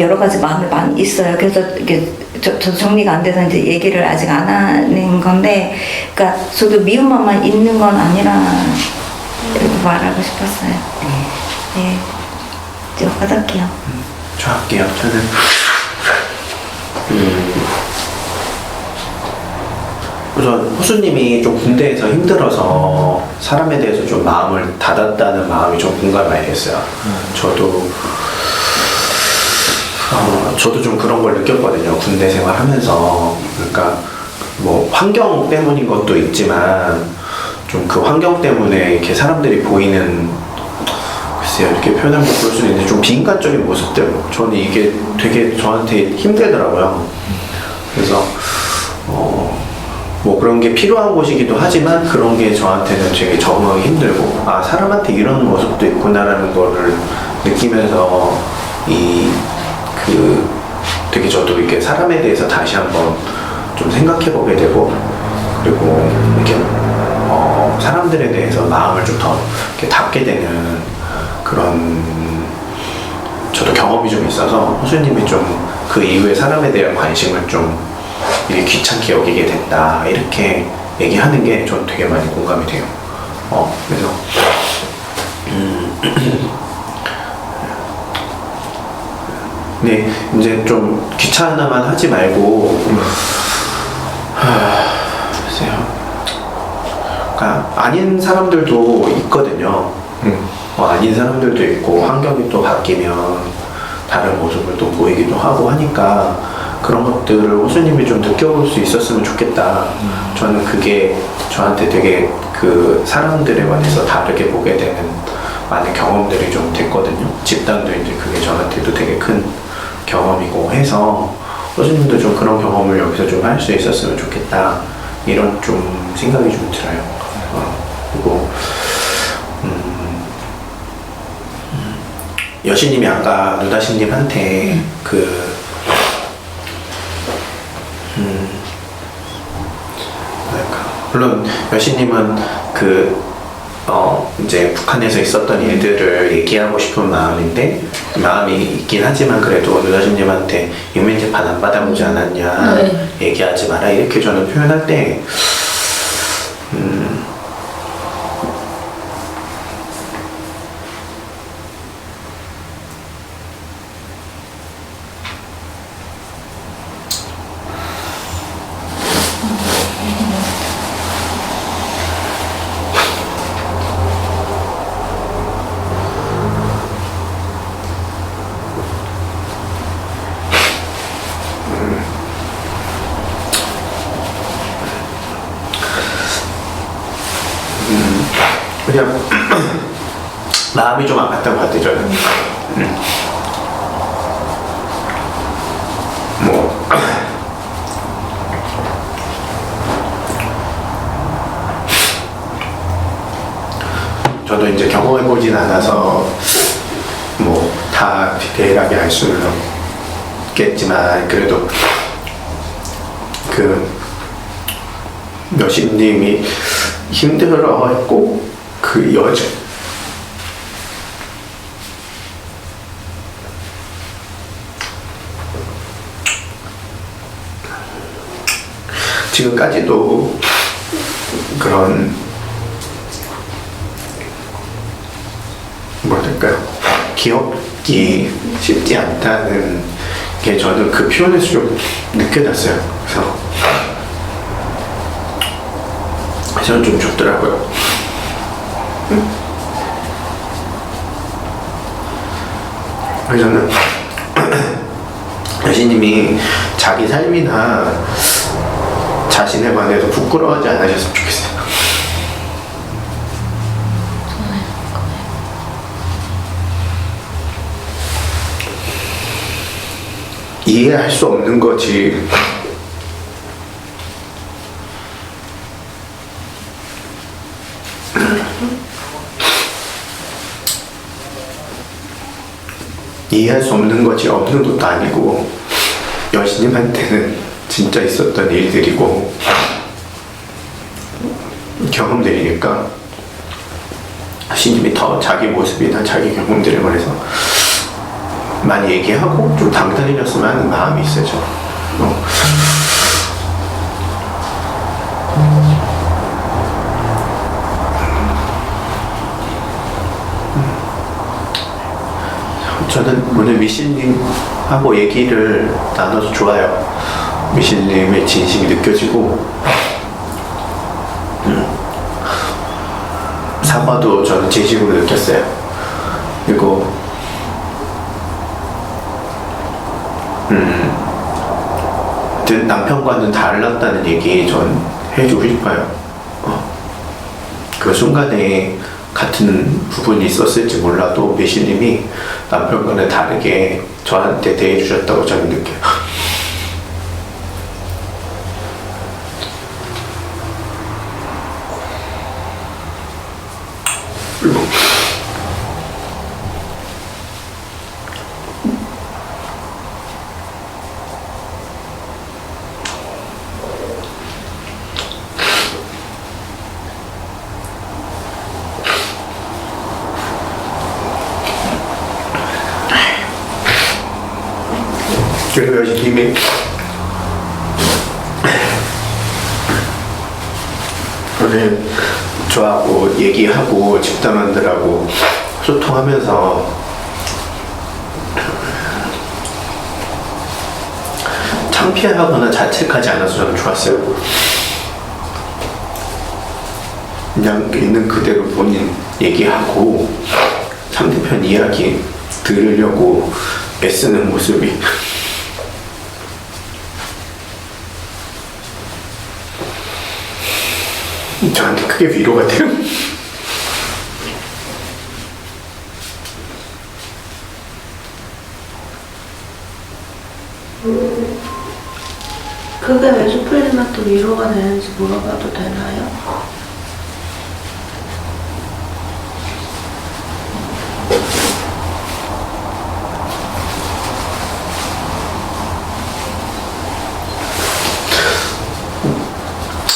여러 가지 마음이 많이 있어요. 그래서 이게 저 정리가 안 돼서 이제 얘기를 아직 안 하는 건데, 그러니까 저도 미운 마음만 있는 건 아니라 이렇게 말하고 싶었어요. 네, 이제 받을게요. 저 할게요. 저는 우선 호수님이 좀 군대에서 힘들어서 사람에 대해서 좀 마음을 닫았다는 마음이 좀 공감이 많이 됐어요. 저도 좀 그런 걸 느꼈거든요. 군대 생활하면서. 그러니까 뭐 환경 때문인 것도 있지만 좀 그 환경 때문에 이렇게 사람들이 보이는 글쎄요 이렇게 표현하면 그럴 수는 있는데 좀 비인간적인 모습들 저는 이게 되게 저한테 힘들더라고요. 그래서 뭐 그런 게 필요한 곳이기도 하지만 그런 게 저한테는 되게 적응하기 힘들고 사람한테 이런 모습도 있구나라는 거를 느끼면서 되게 저도 이렇게 사람에 대해서 다시 한번 좀 생각해보게 되고 그리고 이렇게 사람들에 대해서 마음을 좀 더 이렇게 닫게 되는 그런 저도 경험이 좀 있어서 호수님이 좀 그 이후에 사람에 대한 관심을 좀 이렇게 귀찮게 여기게 됐다 이렇게 얘기하는 게 전 되게 많이 공감이 돼요. 그래서 네, 이제 좀 귀찮아만 하지 말고 글쎄요. 그러니까 아닌 사람들도 있거든요. 아닌 사람들도 있고 환경이 또 바뀌면 다른 모습을 또 보이기도 하고 하니까 그런 것들을 호수님이 좀 느껴볼 수 있었으면 좋겠다. 저는 그게 저한테 되게 그 사람들에 관해서 다르게 보게 되는 많은 경험들이 좀 됐거든요. 집단도 이제 그게 저한테도 되게 큰 경험이고 해서 호수님도 좀 그런 경험을 여기서 좀 할 수 있었으면 좋겠다 이런 좀 생각이 좀 들어요. 그리고 여신님이 아까 누다신님한테 물론 여신님은 이제 북한에서 있었던 일들을 얘기하고 싶은 마음이 있긴 하지만 그래도 누다신님한테 유민 재판 안 받아보지 않았냐 얘기하지 마라 이렇게 저는 표현할 때 그냥 마음이 좀 아팠던 것 같아요 저는. 뭐 저도 이제 경험해보진 않아서 뭐 다 디테일하게 알 수는 없겠지만 그래도 그 여신님이 힘들어했고 그 여자 지금까지도 그런 뭐라 할까요? 기억이 쉽지 않다는 게 저는 그 표현에서 좀 느껴졌어요. 그래서 저는 좀 좋더라고요. 그래서 저는 여신님이 자기 삶이나 자신에 관해서 부끄러워하지 않으셨으면 좋겠어요. 이해할 수 없는 거지. 이해할 수 없는 거지 없는 것도 아니고 여신님한테는 진짜 있었던 일들이고 경험들이니까 신님이 더 자기 모습이나 자기 경험들에 관해서 많이 얘기하고 좀 당당해졌으면 하는 마음이 있어요. 저는 오늘 미실님하고 얘기를 나눠서 좋아요. 미실님의 진심이 느껴지고 사과도 저는 진심으로 느꼈어요. 그리고 남편과는 달랐다는 얘기 전 해주고 싶어요. 그 순간에 같은 부분이 있었을지 몰라도 미실님이 남편과는 다르게 저한테 대해주셨다고 저는 느껴요. 그리고 여신님이 오늘 저하고 얘기하고 집단원들하고 소통하면서 창피하거나 자책하지 않아서 저는 좋았어요. 그냥 있는 그대로 본인 얘기하고 상대편 이야기 들으려고 애쓰는 모습이 저한테 크게 위로가 돼요. 그게 왜 수플님한테 위로가 되는지 물어봐도 되나요?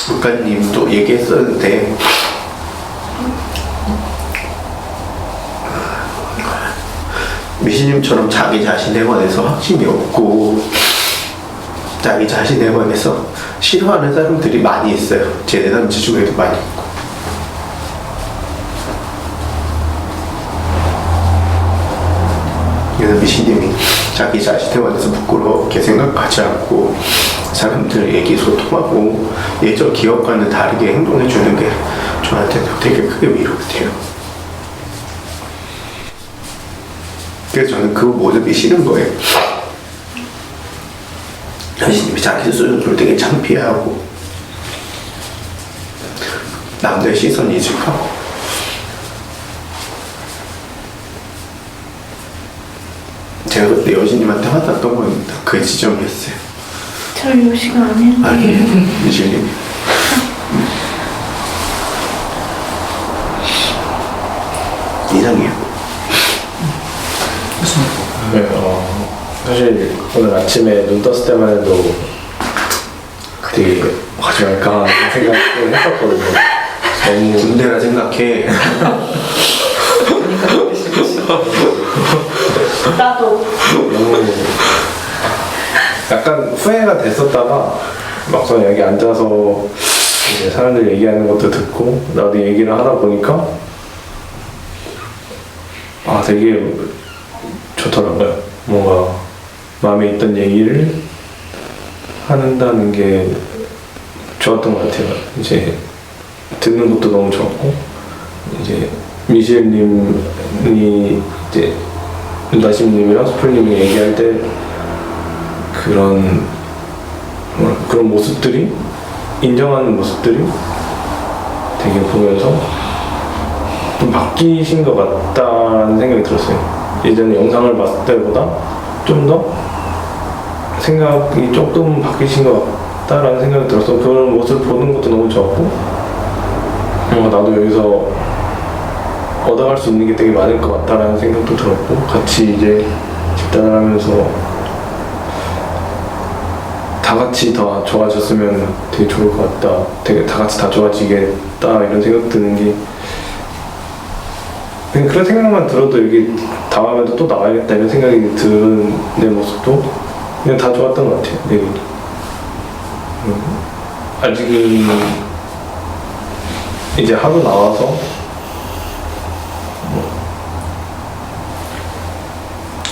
물가님도 얘기했었는데 미신님처럼 자기 자신에 관해서 확신이 없고 자기 자신에 관해서 싫어하는 사람들이 많이 있어요. 제 내담지 중에도 많이 있고. 그래서 미신님이 자기 자신에 관해서 부끄럽게 생각하지 않고 사람들 얘기 소통하고 예전 기억과는 다르게 행동해주는 게 저한테는 되게 크게 위로가 돼요. 그래서 저는 그 모습이 싫은 거예요. 여신님이 자기 스스로를 되게 창피해하고 남들 시선 이직하고 제가 그때 여신님한테 화났던 건 그 지점이었어요. 저 요시가 안 했는데. 아니에요, 미실님. 이상해요. 네, 사실 오늘 아침에 눈 떴을 때만 해도 되게 하지 말까 생각을 했었거든요. 너무 군대라 생각해. 나도. 너무 약간 후회가 됐었다가 막상 여기 앉아서 이제 사람들 얘기하는 것도 듣고 나도 얘기를 하다 보니까 아 되게 좋더라고요. 뭔가 마음에 있던 얘기를 한다는 게 좋았던 것 같아요. 이제 듣는 것도 너무 좋았고 이제 미실님이 이제 윤다심님이랑 수풀님이 얘기할 때 그런 모습들이 인정하는 모습들이 되게 보면서 좀 바뀌신 것 같다는 생각이 들었어요. 예전에 영상을 봤을 때보다 좀 더 생각이 조금 바뀌신 것 같다라는 생각이 들어서 그런 모습을 보는 것도 너무 좋았고 나도 여기서 얻어갈 수 있는 게 되게 많을 것 같다라는 생각도 들었고 같이 이제 집단을 하면서 다 같이 더 좋아졌으면 되게 좋을 것 같다. 되게 다 같이 다 좋아지겠다 이런 생각 드는 게 그냥 그런 생각만 들어도 여기 다음에도 또 나와야겠다 이런 생각이 드는 내 모습도 그냥 다 좋았던 것 같아요. 내 얘기도. 아직은 이제 하루 나와서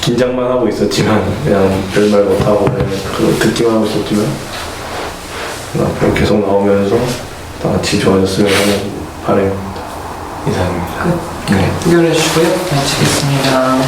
긴장만 하고 있었지만 그냥 별말 못하고 그냥 듣기만 하고 있었지만 앞으로 계속 나오면서 다 같이 좋아졌으면 하는 바람입니다. 이상입니다. 네. 의견해 주시고요. 마치겠습니다.